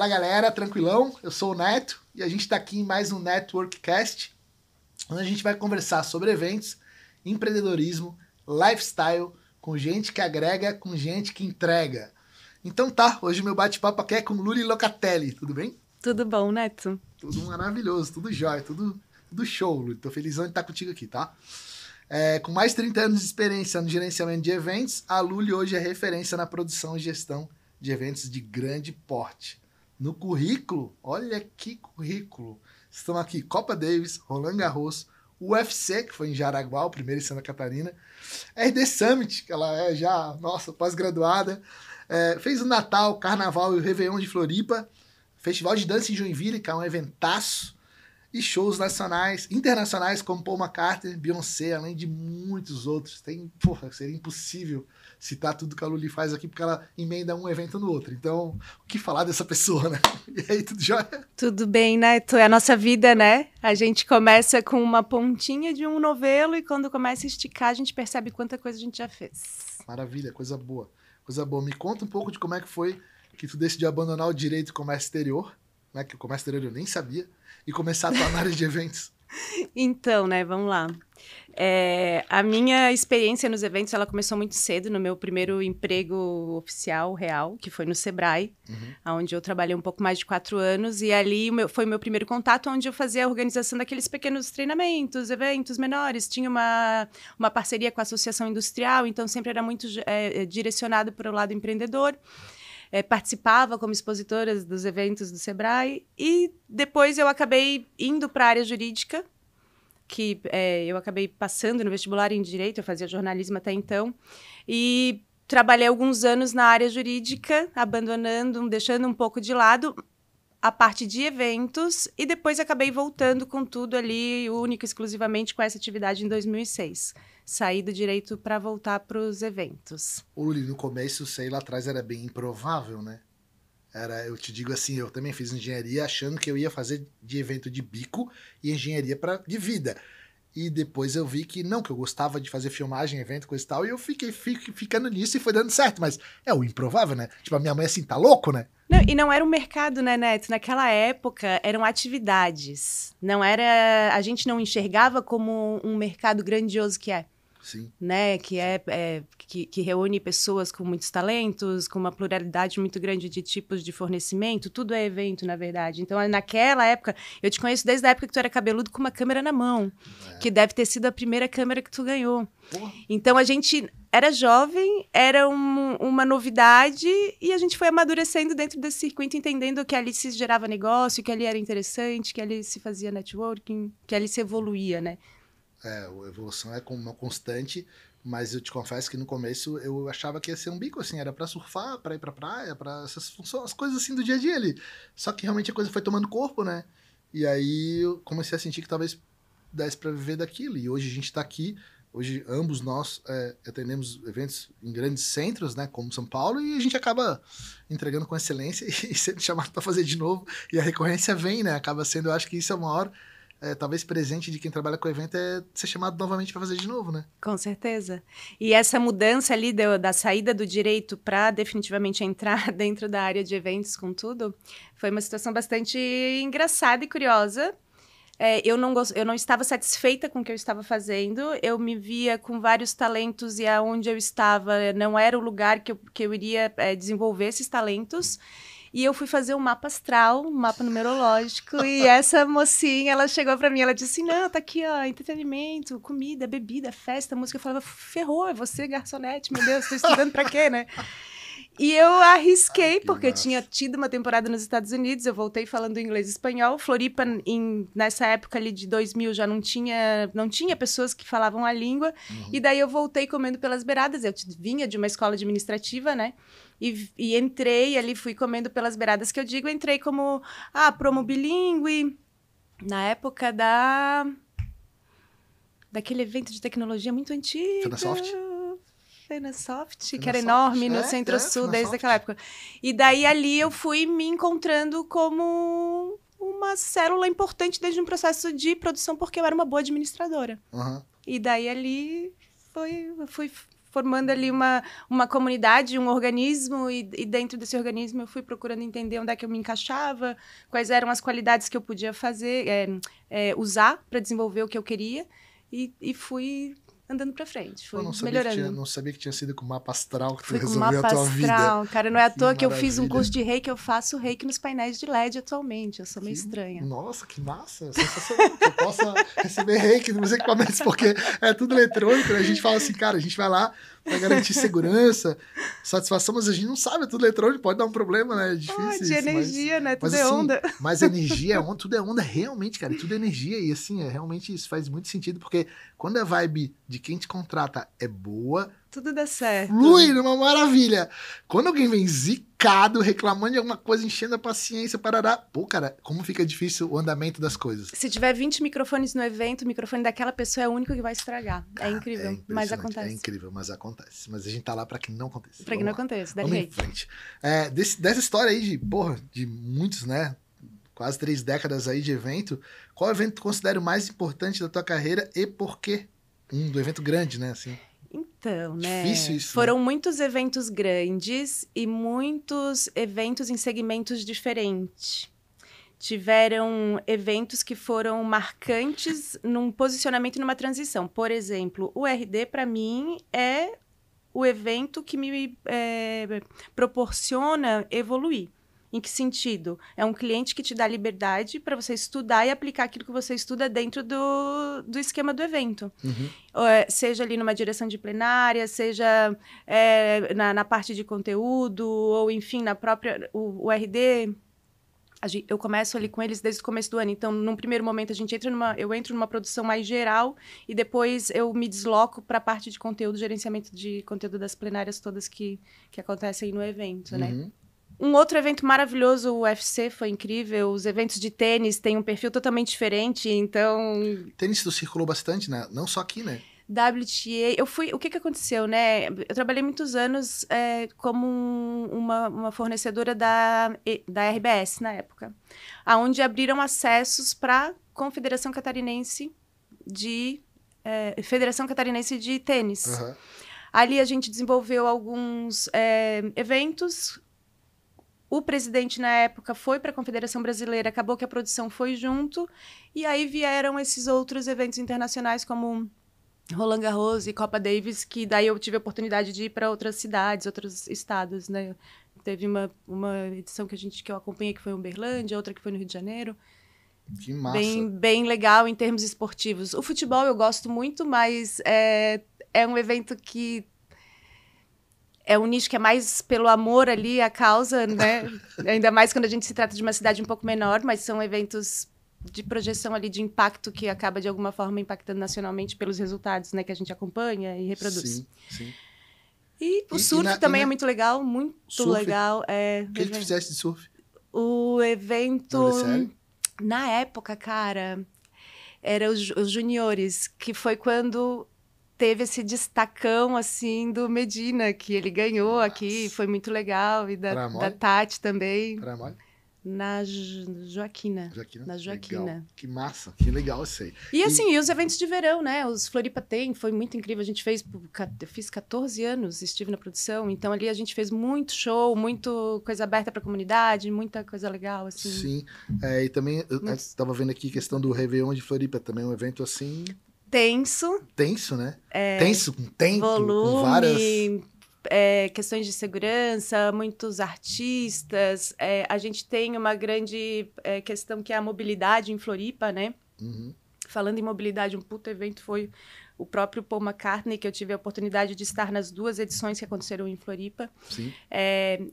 Fala galera, tranquilão? Eu sou o Neto e a gente está aqui em mais um Networkcast, onde a gente vai conversar sobre eventos, empreendedorismo, lifestyle, com gente que agrega, com gente que entrega. Então tá, hoje meu bate-papo aqui é com Luli Locatelli, tudo bem? Tudo bom, Neto? Tudo maravilhoso, tudo jóia, tudo show, Luli. Tô felizão de estar contigo aqui, tá? Com mais de 30 anos de experiência no gerenciamento de eventos, a Luli hoje é referência na produção e gestão de eventos de grande porte. No currículo, olha que currículo. Estão aqui Copa Davis, Roland Garros, UFC, que foi em Jaraguá, o primeiro em Santa Catarina, RD Summit, que ela é já, nossa, pós-graduada, fez o Natal, Carnaval e o Réveillon de Floripa, Festival de Dança em Joinville, que é um eventaço, e shows nacionais, internacionais, como Paul McCartney, Beyoncé, além de muitos outros. Seria impossível citar tudo que a Luli faz aqui, porque ela emenda um evento no outro. Então, o que falar dessa pessoa, né? E aí, tudo jóia? Tudo bem, Neto? É a nossa vida, né? A gente começa com uma pontinha de um novelo e quando começa a esticar, a gente percebe quanta coisa a gente já fez. Maravilha, coisa boa. Coisa boa. Me conta um pouco de como é que foi que tu decidiu abandonar o direito do comércio exterior, né? Que o comércio exterior eu nem sabia, e começar a atuar na área de eventos. Então, né, vamos lá. A minha experiência nos eventos, ela começou muito cedo, no meu primeiro emprego oficial, real, que foi no Sebrae, onde eu trabalhei um pouco mais de 4 anos, e ali foi o meu primeiro contato, onde eu fazia a organização daqueles pequenos treinamentos, eventos menores, tinha uma parceria com a Associação Industrial, então sempre era muito direcionado para o lado empreendedor. Participava como expositora dos eventos do Sebrae e depois eu acabei indo para a área jurídica, que eu acabei passando no vestibular em Direito, eu fazia jornalismo até então, e trabalhei alguns anos na área jurídica, abandonando, deixando um pouco de lado a parte de eventos, e depois acabei voltando com tudo ali, única e exclusivamente com essa atividade em 2006. Saí do direito para voltar para os eventos. Luli, no começo, sei lá atrás, era bem improvável, né? Eu te digo assim, eu também fiz engenharia achando que eu ia fazer de evento de bico e engenharia de vida. E depois eu vi que não, que eu gostava de fazer filmagem, evento, coisa e tal, e eu fiquei ficando nisso e foi dando certo. Mas é o improvável, né? Tipo, a minha mãe assim, tá louco, né? Não, e não era um mercado, né, Neto? Naquela época eram atividades. Não era, a gente não enxergava como um mercado grandioso que é. Sim. Né, que reúne pessoas com muitos talentos, com uma pluralidade muito grande de tipos de fornecimento, tudo é evento, na verdade. Então, naquela época, eu te conheço desde a época que tu era cabeludo com uma câmera na mão, que deve ter sido a primeira câmera que tu ganhou. Porra. Então, a gente era jovem, era uma novidade, e a gente foi amadurecendo dentro desse circuito, entendendo que ali se gerava negócio, que ali era interessante, que ali se fazia networking, que ali se evoluía, né? A evolução é uma constante, mas eu te confesso que no começo eu achava que ia ser um bico, assim, era pra surfar, pra ir pra praia, pra essas funções, as coisas assim do dia a dia ali. Só que realmente a coisa foi tomando corpo, né? E aí eu comecei a sentir que talvez desse pra viver daquilo. E hoje a gente tá aqui, hoje ambos nós atendemos eventos em grandes centros, né, como São Paulo, e a gente acaba entregando com excelência e sendo chamado pra fazer de novo. E a recorrência vem, né? Acaba sendo, eu acho que isso é o maior... talvez presente de quem trabalha com evento é ser chamado novamente para fazer de novo, né? Com certeza. E essa mudança ali da saída do direito para definitivamente entrar dentro da área de eventos com tudo, foi uma situação bastante engraçada e curiosa. Eu não estava satisfeita com o que eu estava fazendo, eu me via com vários talentos e aonde eu estava não era o lugar que eu iria desenvolver esses talentos. E eu fui fazer um mapa astral, um mapa numerológico, e essa mocinha, ela chegou pra mim, ela disse assim, não, tá aqui, ó, entretenimento, comida, bebida, festa, música. Eu falava, ferrou, é você, garçonete, meu Deus, tô estudando pra quê, né? E eu arrisquei, porque eu tinha tido uma temporada nos Estados Unidos, eu voltei falando inglês e espanhol. Floripa, nessa época ali de 2000, já não tinha pessoas que falavam a língua. E daí eu voltei comendo pelas beiradas. Eu vinha de uma escola administrativa, né? E entrei ali, fui comendo pelas beiradas, que eu digo, entrei como promo bilíngue, na época daquele evento de tecnologia muito antigo. Fenasoft, que era enorme no Centro-Sul desde aquela época. E daí ali eu fui me encontrando como uma célula importante desde um processo de produção, porque eu era uma boa administradora. E daí ali fui formando ali uma comunidade, um organismo, e dentro desse organismo eu fui procurando entender onde é que eu me encaixava, quais eram as qualidades que eu podia fazer, usar para desenvolver o que eu queria, e fui andando para frente, fui melhorando. Não sabia que tinha sido com o mapa astral que tu Fui com resolveu a mapa tua astral, vida. cara, não é à toa que eu fiz um maravilha. curso de reiki, eu faço reiki nos painéis de LED atualmente, eu sou meio estranha. Nossa, que massa, sensacional que eu possa receber reiki nos meus equipamentos, porque é tudo eletrônico, né? A gente fala assim, cara, a gente vai lá para garantir segurança, satisfação, mas a gente não sabe, é tudo eletrônico, pode dar um problema, né? É difícil de energia, né? Tudo é assim, onda. Mas energia é onda, tudo é onda realmente, cara, tudo é energia, e assim, realmente isso faz muito sentido, porque quando a vibe de quem te contrata é boa, tudo dá certo. Flui numa maravilha. Quando alguém vem zicado, reclamando de alguma coisa, enchendo a paciência, parará. Pô, cara, como fica difícil o andamento das coisas. Se tiver 20 microfones no evento, o microfone daquela pessoa é o único que vai estragar. Cara, é incrível, mas acontece. É incrível, mas acontece. Mas a gente tá lá pra que não aconteça. Pra que não aconteça, Vamos em frente. Dessa história aí de muitos, né? Quase 3 décadas aí de evento. Qual evento tu considera o mais importante da tua carreira e por quê? Do evento grande, né? Assim. Então, né? Difícil isso, foram muitos eventos grandes e muitos eventos em segmentos diferentes. Tiveram eventos que foram marcantes num posicionamento e numa transição. Por exemplo, o RD, para mim, é o evento que me proporciona evoluir. Em que sentido? É um cliente que te dá liberdade para você estudar e aplicar aquilo que você estuda dentro do esquema do evento. Uhum. Seja ali numa direção de plenária, seja na parte de conteúdo, ou enfim, na própria... O RD, eu começo ali com eles desde o começo do ano. Então, num primeiro momento, eu entro numa produção mais geral e depois eu me desloco para a parte de conteúdo, gerenciamento de conteúdo das plenárias todas que acontecem no evento, né? Uhum. Um outro evento maravilhoso, o UFC, foi incrível. Os eventos de tênis têm um perfil totalmente diferente, então... Tênis tu circulou bastante, né? Não só aqui, né? WTA, o que aconteceu, né? Eu trabalhei muitos anos como uma fornecedora da RBS na época, onde abriram acessos para Confederação Catarinense Federação Catarinense de Tênis. Uhum. Ali a gente desenvolveu alguns eventos. O presidente, na época, foi para a Confederação Brasileira, acabou que a produção foi junto, e aí vieram esses outros eventos internacionais, como Roland Garros e Copa Davis, que daí eu tive a oportunidade de ir para outras cidades, outros estados, né? Teve uma edição que eu acompanhei, que foi em Uberlândia, outra que foi no Rio de Janeiro. Que massa. Bem legal em termos esportivos. O futebol eu gosto muito, mas é um evento que... É um nicho que é mais pelo amor ali, a causa, né? Ainda mais quando a gente se trata de uma cidade um pouco menor, mas são eventos de projeção ali, de impacto, que acaba, de alguma forma, impactando nacionalmente pelos resultados, né? Que a gente acompanha e reproduz. Sim, sim. E o surf também é muito legal, muito surf? legal. O que tu fizeste de surf? O evento... Na época, cara, era os juniores, que foi quando... teve esse destacão, assim, do Medina, que ele ganhou aqui, foi muito legal, e da Tati também. Na Joaquina. Na Joaquina. Legal. Que massa, que legal isso aí. E assim, os eventos de verão, né? Os Floripa tem, foi muito incrível. A gente fez, eu fiz 14 anos, estive na produção, então ali a gente fez muito show, muito coisa aberta para a comunidade, muita coisa legal, assim. Sim, e também, eu estava vendo aqui a questão do Réveillon de Floripa, também um evento assim... Tenso, né? Tenso, com tempo, volume, com várias... questões de segurança, muitos artistas. A gente tem uma grande questão que é a mobilidade em Floripa, né? Uhum. Falando em mobilidade, um puto evento foi o próprio Paul McCartney, que eu tive a oportunidade de estar nas 2 edições que aconteceram em Floripa. Sim.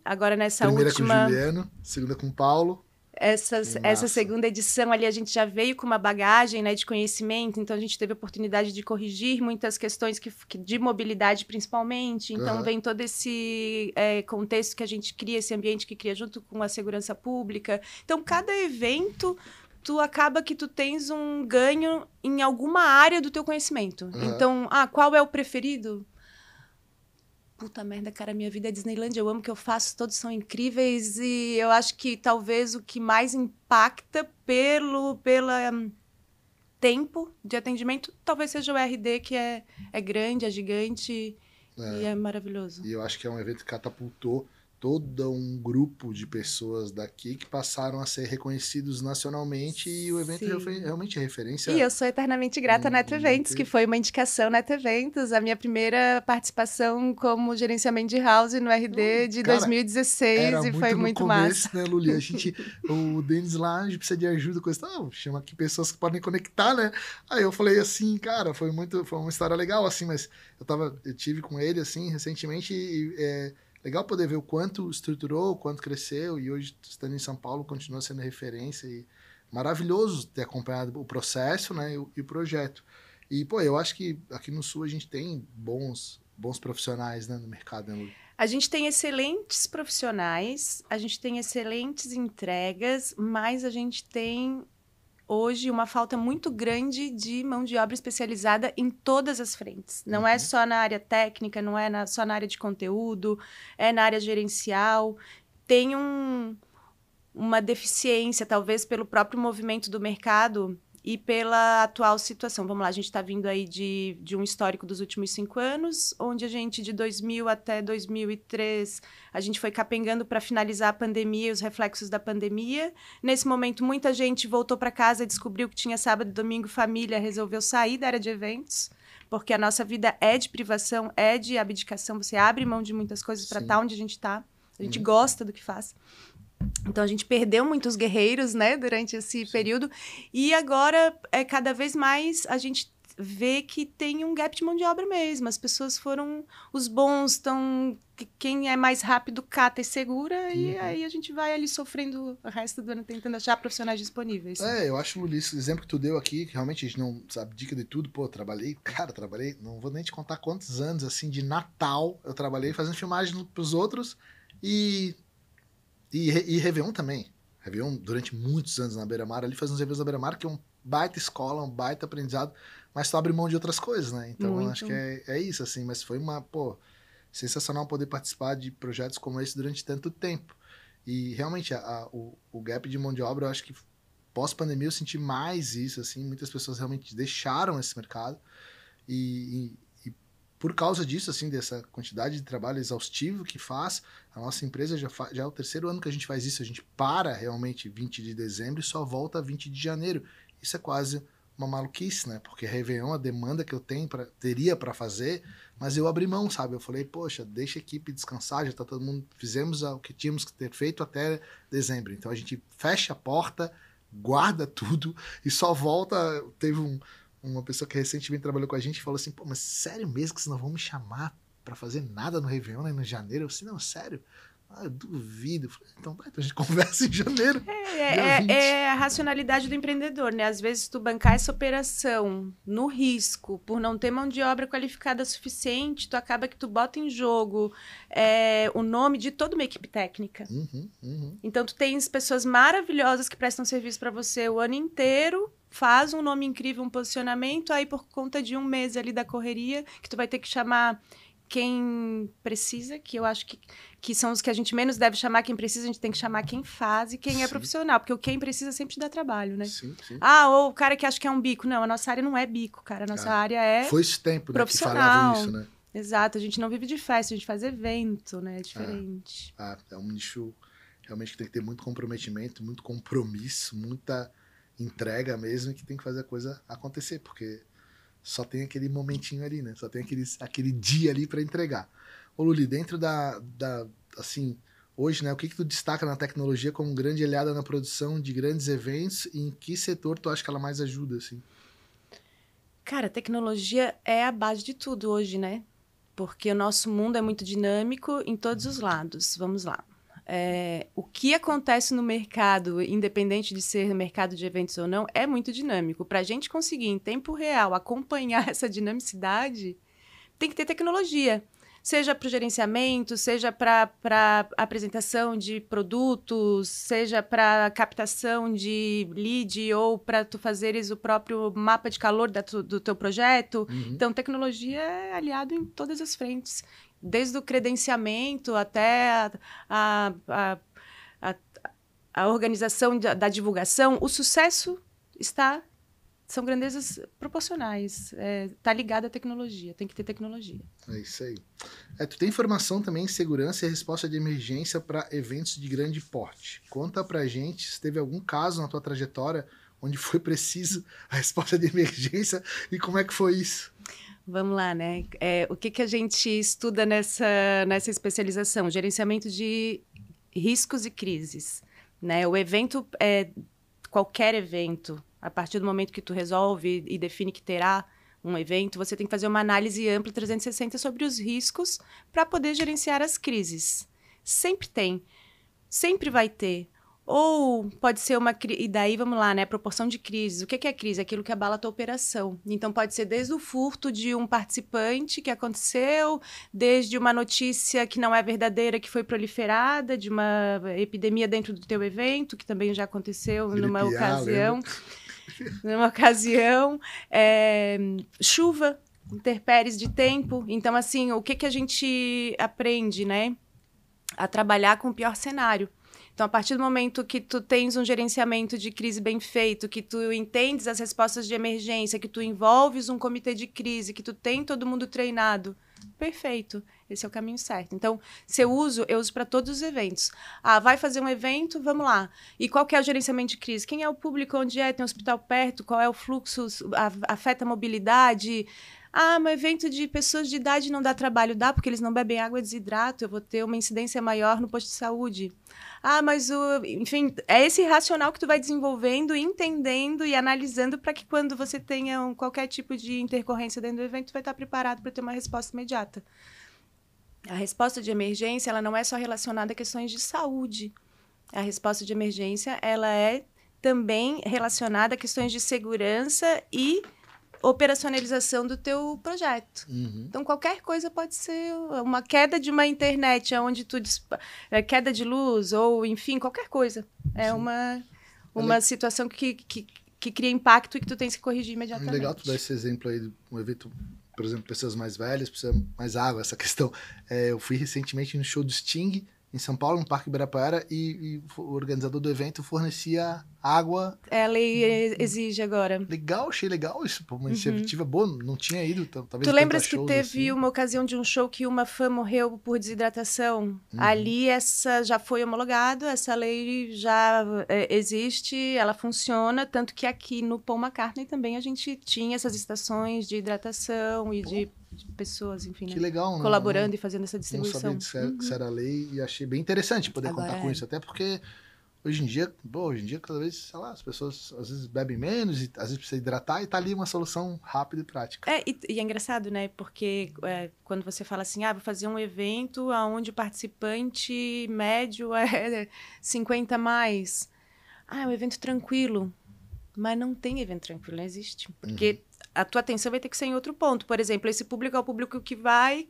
Agora nessa Primeira última... com o Juliano, segunda com o Paulo. Essa segunda edição ali, a gente já veio com uma bagagem, né, de conhecimento, então a gente teve a oportunidade de corrigir muitas questões de mobilidade, principalmente. Então, vem todo esse contexto que a gente cria, esse ambiente que cria junto com a segurança pública. Então, cada evento, acaba que tu tens um ganho em alguma área do teu conhecimento. Então, qual é o preferido? Puta merda, cara, minha vida é Disneylandia, eu amo o que eu faço, todos são incríveis, e eu acho que talvez o que mais impacta pelo tempo de atendimento, talvez seja o RD, que é grande, é gigante, E é maravilhoso. E eu acho que é um evento que catapultou todo um grupo de pessoas daqui que passaram a ser reconhecidos nacionalmente e o evento realmente é referência. E eu sou eternamente grata à Neto Eventos, que foi uma indicação Neto Eventos, a minha primeira participação como gerenciamento de house no RD de 2016 e foi muito massa. Né, Luli? O Denis lá, a gente precisa de ajuda com isso. Chama aqui pessoas que podem conectar, né? Aí eu falei assim, cara, foi uma história legal, assim, mas eu tive com ele, assim, recentemente e legal poder ver o quanto estruturou, o quanto cresceu, e hoje, estando em São Paulo, continua sendo referência. E maravilhoso ter acompanhado o processo, né, e o projeto. E, pô, eu acho que aqui no Sul a gente tem bons profissionais, né, no mercado, né, Lu? A gente tem excelentes profissionais, a gente tem excelentes entregas, mas a gente tem hoje uma falta muito grande de mão de obra especializada em todas as frentes. Não é só na área técnica, não é só na área de conteúdo, é na área gerencial. Tem uma deficiência, talvez pelo próprio movimento do mercado e pela atual situação. Vamos lá, a gente está vindo aí de um histórico dos últimos 5 anos, onde a gente, de 2000 até 2003, a gente foi capengando para finalizar a pandemia e os reflexos da pandemia. Nesse momento, muita gente voltou para casa e descobriu que tinha sábado, domingo, família, resolveu sair da área de eventos, porque a nossa vida é de privação, é de abdicação, você abre mão de muitas coisas para estar onde a gente está, a gente gosta do que faz. Então, a gente perdeu muitos guerreiros, né, durante esse período. E agora, cada vez mais, a gente vê que tem um gap de mão de obra mesmo. As pessoas foram... Os bons estão... Quem é mais rápido, cata e segura. E aí a gente vai ali sofrendo o resto do ano, tentando achar profissionais disponíveis. Eu acho, Luiz, o exemplo que tu deu aqui, que realmente a gente não sabe dica de tudo. Pô, trabalhei, não vou nem te contar quantos anos, assim, de Natal eu trabalhei fazendo filmagem pros outros e Réveillon também. Réveillon durante muitos anos na Beira-Mar, ali fazendo uns eventos na Beira-Mar, que é um baita escola, um baita aprendizado, mas tu abre mão de outras coisas, né? Então, acho que é isso, assim. Mas foi sensacional poder participar de projetos como esse durante tanto tempo. E, realmente, o gap de mão de obra, eu acho que pós-pandemia eu senti mais isso, assim. Muitas pessoas realmente deixaram esse mercado e por causa disso, assim, dessa quantidade de trabalho exaustivo que faz, a nossa empresa já é o 3º ano que a gente faz isso. A gente para realmente 20 de dezembro e só volta 20 de janeiro. Isso é quase uma maluquice, né? Porque Réveillon, a demanda que eu teria para fazer, mas eu abri mão, sabe? Eu falei, poxa, deixa a equipe descansar, já tá todo mundo... Fizemos o que tínhamos que ter feito até dezembro. Então a gente fecha a porta, guarda tudo e só volta... Teve uma pessoa que recentemente trabalhou com a gente e falou assim, pô, mas sério mesmo que vocês não vão me chamar pra fazer nada no Réveillon, né, no janeiro? Eu disse, não, sério? Eu duvido. Então a gente conversa em janeiro. É a racionalidade do empreendedor, né? Às vezes tu bancar essa operação no risco, por não ter mão de obra qualificada suficiente, tu acaba que tu bota em jogo o nome de toda uma equipe técnica. Então tu tens pessoas maravilhosas que prestam serviço para você o ano inteiro, faz um nome incrível, um posicionamento, aí por conta de um mês ali da correria, que tu vai ter que chamar quem precisa, que eu acho que são os que a gente menos deve chamar quem precisa, a gente tem que chamar quem faz e quem é profissional, porque o quem precisa sempre te dá trabalho, né? Sim. Ou o cara que acha que é um bico. Não, a nossa área não é bico, cara. A nossa área é foi esse tempo, né, que falava isso, né? Exato, a gente não vive de festa, a gente faz evento, né? É diferente. É um nicho realmente que tem que ter muito comprometimento, muito compromisso, muita entrega mesmo, que tem que fazer a coisa acontecer, porque só tem aquele momentinho ali, né? Só tem aquele dia ali para entregar. Ô, Luli, dentro assim, hoje, né, o que tu destaca na tecnologia como grande aliada na produção de grandes eventos e em que setor tu acha que ela mais ajuda, assim? Cara, a tecnologia é a base de tudo hoje, né? Porque o nosso mundo é muito dinâmico em todos os lados. Vamos lá. O que acontece no mercado, independente de ser mercado de eventos ou não, é muito dinâmico. Para a gente conseguir, em tempo real, acompanhar essa dinamicidade, tem que ter tecnologia. Seja para o gerenciamento, seja para apresentação de produtos, seja para captação de lead ou para tu fazeres o próprio mapa de calor do teu projeto. Então, tecnologia é aliado em todas as frentes. Desde o credenciamento até a organização da divulgação, o sucesso são grandezas proporcionais. Está ligado à tecnologia, tem que ter tecnologia. É isso aí. Tu tem formação também em segurança e resposta de emergência para eventos de grande porte. Conta pra gente se teve algum caso na tua trajetória onde foi preciso a resposta de emergência e como é que foi isso? Vamos lá, né? O que a gente estuda nessa especialização? Gerenciamento de riscos e crises, né? O evento, qualquer evento, a partir do momento que tu resolve e define que terá um evento, você tem que fazer uma análise ampla 360 sobre os riscos para poder gerenciar as crises. Sempre tem, sempre vai ter. Ou pode ser uma crise, e daí vamos lá, né? Proporção de crises. O que é crise? Aquilo que abala a tua operação. Então pode ser desde o furto de um participante que aconteceu, desde uma notícia que não é verdadeira, que foi proliferada, de uma epidemia dentro do teu evento, que também já aconteceu numa ocasião. Chuva, intempéries de tempo. Então, assim, o que a gente aprende, né? A trabalhar com o pior cenário. Então, a partir do momento que tu tens um gerenciamento de crise bem feito, que tu entendes as respostas de emergência, que tu envolves um comitê de crise, que tu tem todo mundo treinado, perfeito. Esse é o caminho certo. Então, se eu uso para todos os eventos. Vai fazer um evento? Vamos lá. E qual que é o gerenciamento de crise? Quem é o público? Onde é? Tem um hospital perto? Qual é o fluxo? Afeta a mobilidade? Mas evento de pessoas de idade não dá trabalho. Dá, porque eles não bebem água, desidrato. Eu vou ter uma incidência maior no posto de saúde. Enfim, é esse racional que tu vai desenvolvendo, entendendo e analisando para que quando você tenha qualquer tipo de intercorrência dentro do evento, tu vai estar preparado para ter uma resposta imediata. A resposta de emergência, ela não é só relacionada a questões de saúde. A resposta de emergência, ela é também relacionada a questões de segurança e operacionalização do teu projeto. Uhum. Então, qualquer coisa pode ser uma queda de uma internet, onde queda de luz, ou, enfim, qualquer coisa. É uma situação que cria impacto e que tu tem que corrigir imediatamente. Legal tu dar esse exemplo aí de um evento, por exemplo, pessoas mais velhas, precisa mais água, essa questão. Eu fui recentemente no show do Sting, em São Paulo, no Parque Ibirapuera, e o organizador do evento fornecia água. A lei exige agora. Legal, achei legal isso. Uma iniciativa boa, não tinha ido. Talvez tu lembras que teve assim. Uma ocasião de um show que uma fã morreu por desidratação? Ali, essa já foi homologado, essa lei já existe, ela funciona, tanto que aqui no Paul McCartney também a gente tinha essas estações de hidratação e de pessoas, enfim, que legal, colaborando e fazendo essa distribuição. Não sabia se era lei e achei bem interessante poder contar com isso, até porque hoje em dia, cada vez, sei lá, as pessoas às vezes bebem menos, e às vezes precisa hidratar, e tá ali uma solução rápida e prática. E é engraçado, né? Porque quando você fala assim, vou fazer um evento onde o participante médio é 50 mais. É um evento tranquilo. Mas não tem evento tranquilo, não existe. Porque a tua atenção vai ter que ser em outro ponto. Por exemplo, esse público é o público que vai,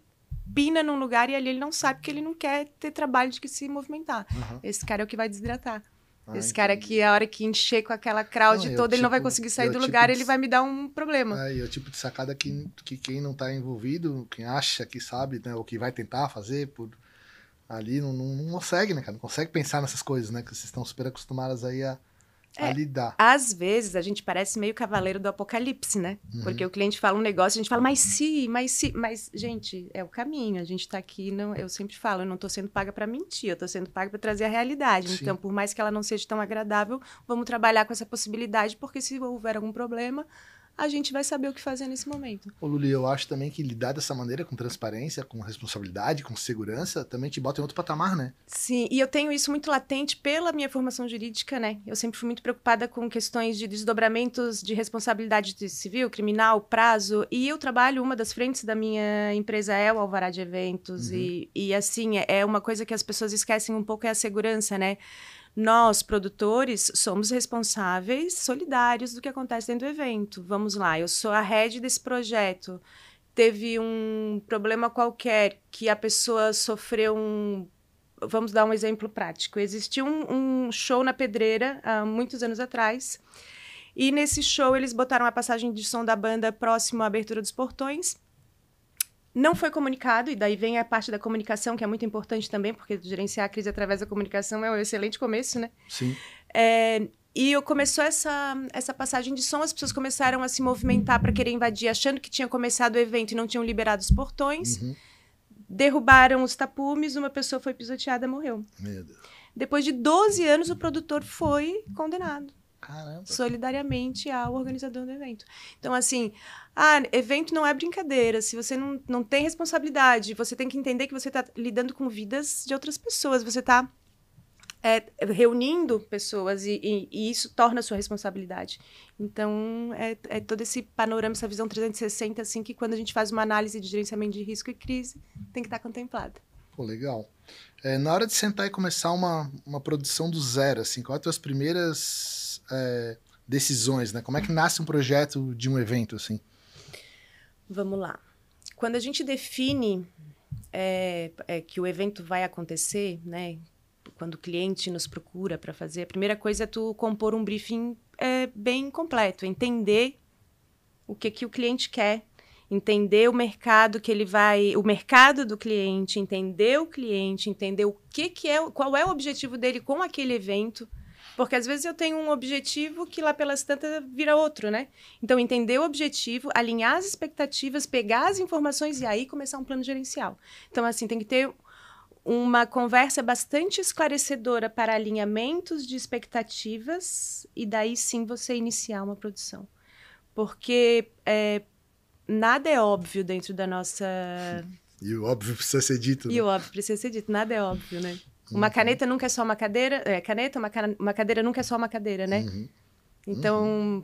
pina num lugar e ali ele não sabe que ele não quer ter trabalho de que se movimentar. Esse cara é o que vai desidratar. Esse cara que, a hora que encher com aquela crowd toda, ele não vai conseguir sair do lugar, ele vai me dar um problema. E é o tipo de sacada que quem não está envolvido, quem acha que sabe, né, ou que vai tentar fazer ali, não consegue, né, cara? Não consegue pensar nessas coisas, né? Que vocês estão super acostumadas aí a lidar. Às vezes, a gente parece meio cavaleiro do apocalipse, né? Porque o cliente fala um negócio, a gente fala, mas, gente, é o caminho. A gente tá aqui, eu sempre falo, eu não tô sendo paga para mentir, eu tô sendo paga para trazer a realidade. Sim. Então, por mais que ela não seja tão agradável, vamos trabalhar com essa possibilidade, porque se houver algum problema, a gente vai saber o que fazer nesse momento. Ô, Luli, eu acho também que lidar dessa maneira, com transparência, com responsabilidade, com segurança, também te bota em outro patamar, né? Sim, e eu tenho isso muito latente pela minha formação jurídica, né? Eu sempre fui muito preocupada com questões de desdobramentos de responsabilidade civil, criminal, prazo, e eu trabalho, uma das frentes da minha empresa é o alvará de eventos, e assim, é uma coisa que as pessoas esquecem um pouco, é a segurança, né? Nós, produtores, somos responsáveis solidários do que acontece dentro do evento. Vamos lá, eu sou a head desse projeto. Teve um problema qualquer que a pessoa sofreu Vamos dar um exemplo prático. Existiu um show na Pedreira, há muitos anos atrás, e nesse show eles botaram a passagem de som da banda próximo à abertura dos portões. Não foi comunicado, e daí vem a parte da comunicação, que é muito importante também, porque gerenciar a crise através da comunicação é um excelente começo, né? Sim. E começou essa passagem de som, as pessoas começaram a se movimentar para querer invadir, achando que tinha começado o evento e não tinham liberado os portões. derrubaram os tapumes, uma pessoa foi pisoteada, morreu. Meu Deus. Depois de 12 anos, o produtor foi condenado. Caramba. Solidariamente ao organizador do evento. Então, assim, evento não é brincadeira. Se você não tem responsabilidade, você tem que entender que você está lidando com vidas de outras pessoas. Você está reunindo pessoas e isso torna a sua responsabilidade. Então, é todo esse panorama, essa visão 360, assim, que quando a gente faz uma análise de gerenciamento de risco e crise, tem que estar contemplada. Pô, legal. Na hora de sentar e começar uma produção do zero, assim, quais as tuas primeiras decisões, né? Como é que nasce um projeto de um evento, assim? Vamos lá. Quando a gente define que o evento vai acontecer, né? Quando o cliente nos procura para fazer, a primeira coisa é tu compor um briefing bem completo, entender o que o cliente quer, entender o mercado que ele vai, o mercado do cliente, entender o cliente, entender qual é o objetivo dele com aquele evento, porque às vezes eu tenho um objetivo que lá pelas tantas vira outro, né? Então, entender o objetivo, alinhar as expectativas, pegar as informações e aí começar um plano gerencial. Então, assim, tem que ter uma conversa bastante esclarecedora para alinhamentos de expectativas e daí sim você iniciar uma produção. Porque nada é óbvio dentro da nossa... E o óbvio precisa ser dito, né? E o óbvio precisa ser dito, nada é óbvio, né? Uma caneta nunca é só uma cadeira, uma cadeira nunca é só uma cadeira, né? Então,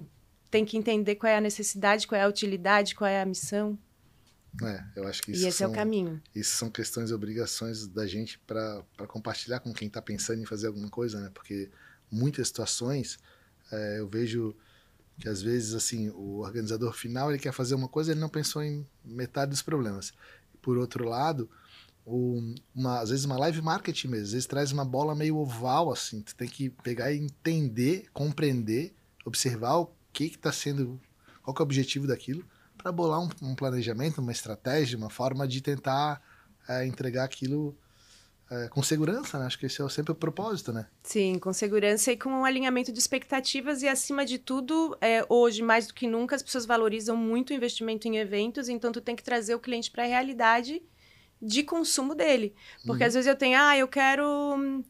tem que entender qual é a necessidade, qual é a utilidade, qual é a missão. Eu acho que isso esse é o caminho. Isso são questões e obrigações da gente para compartilhar com quem está pensando em fazer alguma coisa, né? Porque muitas situações eu vejo que às vezes assim o organizador final ele quer fazer uma coisa, ele não pensou em metade dos problemas. Por outro lado, às vezes uma live marketing mesmo, às vezes traz uma bola meio oval assim, tu tem que pegar e entender, compreender, observar o que está sendo, qual que é o objetivo daquilo, para bolar um planejamento, uma estratégia, uma forma de tentar entregar aquilo com segurança, né? Acho que esse é sempre o propósito, né? Sim, com segurança e com um alinhamento de expectativas e, acima de tudo, hoje, mais do que nunca, as pessoas valorizam muito o investimento em eventos, então tu tem que trazer o cliente para a realidade de consumo dele. Porque às vezes eu tenho, eu quero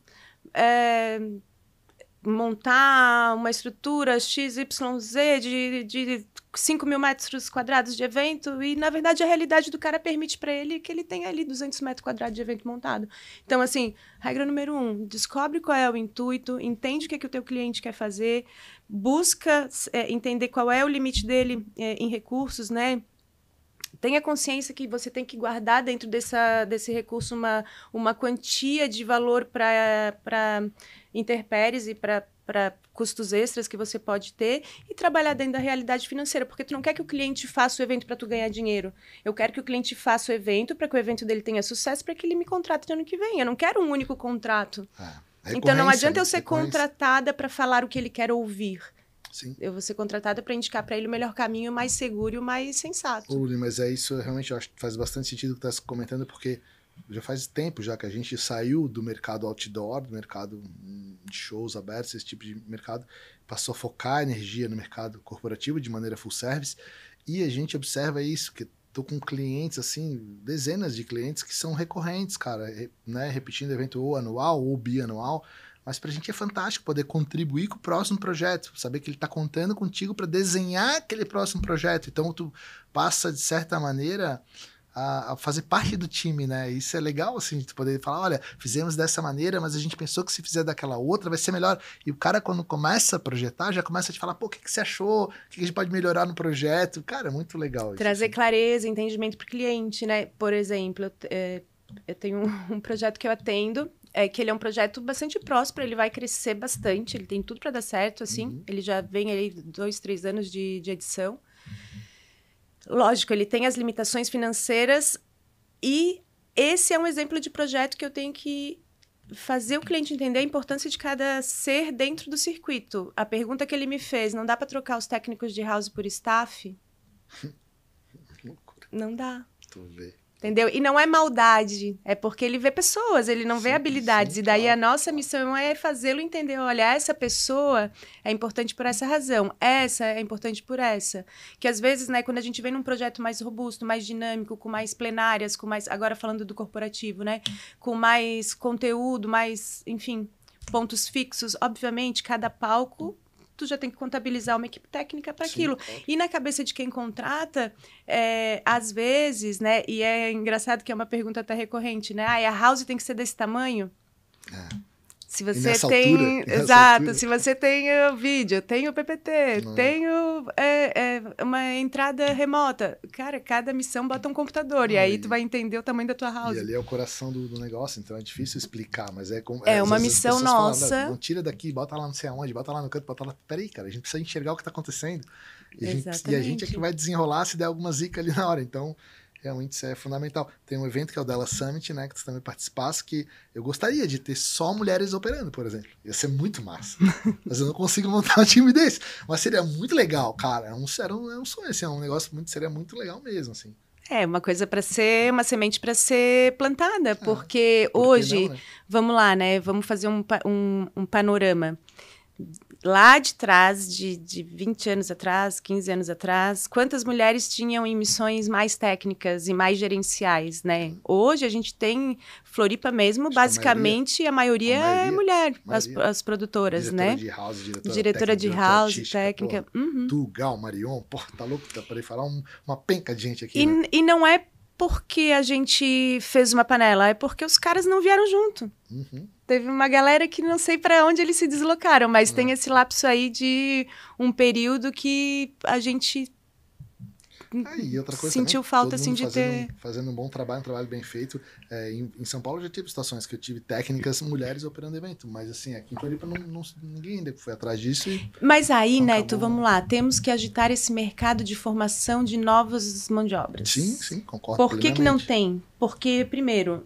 montar uma estrutura XYZ de 5 mil metros quadrados de evento e, na verdade, a realidade do cara permite para ele que ele tenha ali 200 metros quadrados de evento montado. Então, assim, regra número 1, descobre qual é o intuito, entende o que o teu cliente quer fazer, busca entender qual é o limite dele em recursos, né? Tenha consciência que você tem que guardar dentro desse recurso uma quantia de valor para intempéries e para custos extras que você pode ter e trabalhar dentro da realidade financeira, porque tu não quer que o cliente faça o evento para tu ganhar dinheiro. Eu quero que o cliente faça o evento para que o evento dele tenha sucesso, para que ele me contrate no ano que vem. Eu não quero um único contrato. Então não adianta eu ser contratada para falar o que ele quer ouvir. Sim. Eu vou ser contratada para indicar para ele o melhor caminho, mais seguro e o mais sensato. Mas isso realmente eu acho que faz bastante sentido o que tu está comentando, porque já faz tempo já que a gente saiu do mercado outdoor, do mercado de shows abertos, esse tipo de mercado, passou a focar a energia no mercado corporativo de maneira full service, e a gente observa isso, que tô com clientes, assim, dezenas de clientes que são recorrentes, cara, né, repetindo evento ou anual ou bianual, mas pra gente é fantástico poder contribuir com o próximo projeto, saber que ele tá contando contigo para desenhar aquele próximo projeto. Então tu passa, de certa maneira, a fazer parte do time, né? Isso é legal, assim, tu poder falar, olha, fizemos dessa maneira, mas a gente pensou que se fizer daquela outra vai ser melhor. E o cara, quando começa a projetar, já começa a te falar, pô, o que você achou? O que a gente pode melhorar no projeto? Cara, é muito legal isso. Trazer assim. Clareza, entendimento pro cliente, né? Por exemplo, eu tenho um projeto que eu atendo, que ele é um projeto bastante próspero, ele vai crescer bastante, ele tem tudo para dar certo, assim. Ele já vem aí 2, 3 anos de edição. Lógico, ele tem as limitações financeiras e esse é um exemplo de projeto que eu tenho que fazer o cliente entender a importância de cada ser dentro do circuito. A pergunta que ele me fez, não dá para trocar os técnicos de house por staff? Loucura. Não dá. Tu vê. Entendeu? E não é maldade, é porque ele vê pessoas, ele não vê habilidades. Sim, e daí claro. a nossa missão é fazê-lo entender, olha, essa pessoa é importante por essa razão, essa é importante por essa. Que às vezes, né, quando a gente vem num projeto mais robusto, mais dinâmico, com mais plenárias, com mais, agora falando do corporativo, né, com mais conteúdo, mais, enfim, pontos fixos, obviamente, cada palco tu já tem que contabilizar uma equipe técnica para aquilo. Claro. E na cabeça de quem contrata, às vezes, né? E é engraçado que é uma pergunta até recorrente, né? A house tem que ser desse tamanho? Se você tem... Exato, se você tem o vídeo, tem o PPT, tem uma entrada remota. Cara, cada missão bota um computador, e aí tu vai entender o tamanho da tua house. E ali é o coração do negócio, então é difícil explicar, mas é como... É uma missão nossa. Falam, não tira daqui, bota lá não sei aonde, bota lá no canto, bota lá... Peraí, cara, a gente precisa enxergar o que tá acontecendo. E a gente é que vai desenrolar se der alguma zica ali na hora, então... Realmente isso é fundamental. Tem um evento que é o Della Summit, né? Que tu também participasse, que eu gostaria de ter só mulheres operando, por exemplo. Ia ser muito massa. Mas eu não consigo montar um time desse. Mas seria muito legal, cara. É um sonho, assim, é um negócio seria muito legal mesmo, assim. É, uma coisa para ser, uma semente para ser plantada, porque hoje, não, né? Vamos lá, né? Vamos fazer um panorama. Lá de trás, de 20 anos atrás, 15 anos atrás, quantas mulheres tinham em missões mais técnicas e mais gerenciais, né? Hoje a gente tem Floripa mesmo, basicamente a maioria é mulher, as produtoras, diretora né? De house, diretora de house, técnica. Tu, Gal, Marion, porra, tá louco? Tá para falar uma penca de gente aqui. E não é porque a gente fez uma panela, é porque os caras não vieram junto. Teve uma galera que não sei para onde eles se deslocaram, mas tem esse lapso aí de um período que a gente e outra coisa sentiu também, falta assim de ter... Fazendo um bom trabalho, um trabalho bem feito. Em São Paulo eu já tive situações que eu tive técnicas mulheres operando evento, mas assim, aqui em Floripa ninguém ainda foi atrás disso. Mas aí, Neto, vamos lá, temos que agitar esse mercado de formação de novas mãos de obras. Sim, concordo. Por que não tem? Porque, primeiro,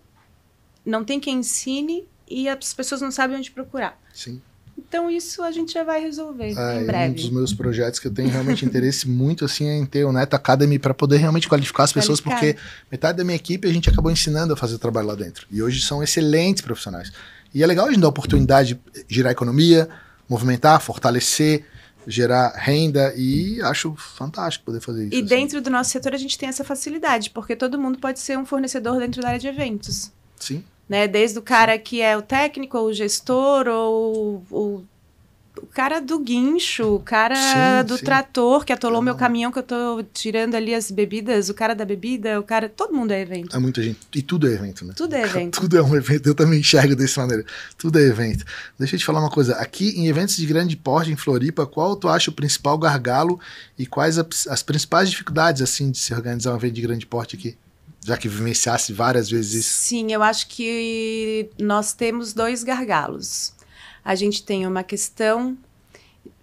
não tem quem ensine e as pessoas não sabem onde procurar. Sim. Então, isso a gente já vai resolver em breve. Um dos meus projetos que eu tenho realmente interesse muito assim é em ter o Neto Academy para poder realmente qualificar as pessoas, porque metade da minha equipe a gente acabou ensinando a fazer o trabalho lá dentro. E hoje são excelentes profissionais. E é legal a gente dar a oportunidade de gerar economia, movimentar, fortalecer, gerar renda, e acho fantástico poder fazer isso. E dentro do nosso setor a gente tem essa facilidade, porque todo mundo pode ser um fornecedor dentro da área de eventos. Sim. Né? Desde o cara que é o técnico, ou o gestor, ou o cara do guincho, o cara do trator que atolou meu caminhão que eu tô tirando ali as bebidas, o cara da bebida, todo mundo é evento. É muita gente. E tudo é evento, né? Tudo é evento. Tudo é um evento, eu também enxergo dessa maneira. Tudo é evento. Deixa eu te falar uma coisa. Aqui em eventos de grande porte em Floripa, qual tu acha o principal gargalo e quais as principais dificuldades assim de se organizar um evento de grande porte aqui? Já que vivenciasse várias vezes isso. Sim, eu acho que nós temos 2 gargalos. A gente tem uma questão